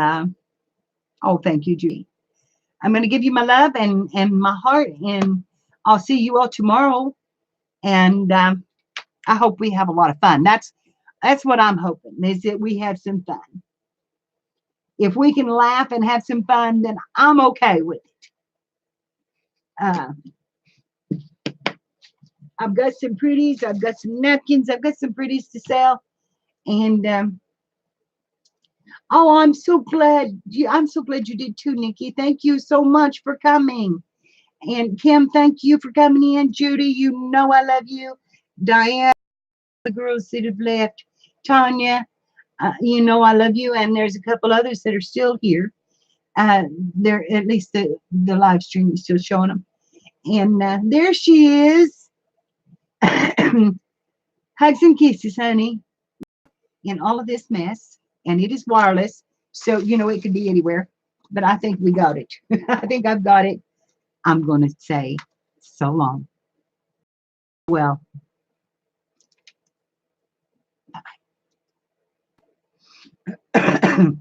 oh, thank you, Judy. I'm going to give you my love and my heart, and I'll see you all tomorrow. And I hope we have a lot of fun. That's what I'm hoping, is that we have some fun. If we can laugh and have some fun, then I'm okay with it. I've got some pretties. I've got some napkins. I've got some pretties to sell. And oh, I'm so glad. I'm so glad you did too, Nikki. Thank you so much for coming. And Kim, thank you for coming in. Judy, you know I love you. Diane, the girls that have left. Tanya, you know I love you. And there's a couple others that are still here. They're at least the live stream is still showing them. And there she is. Hugs and kisses, honey, in all of this mess. And it is wireless, so you know it could be anywhere. But I think we got it. I think I've got it. I'm going to say so long. Well, bye.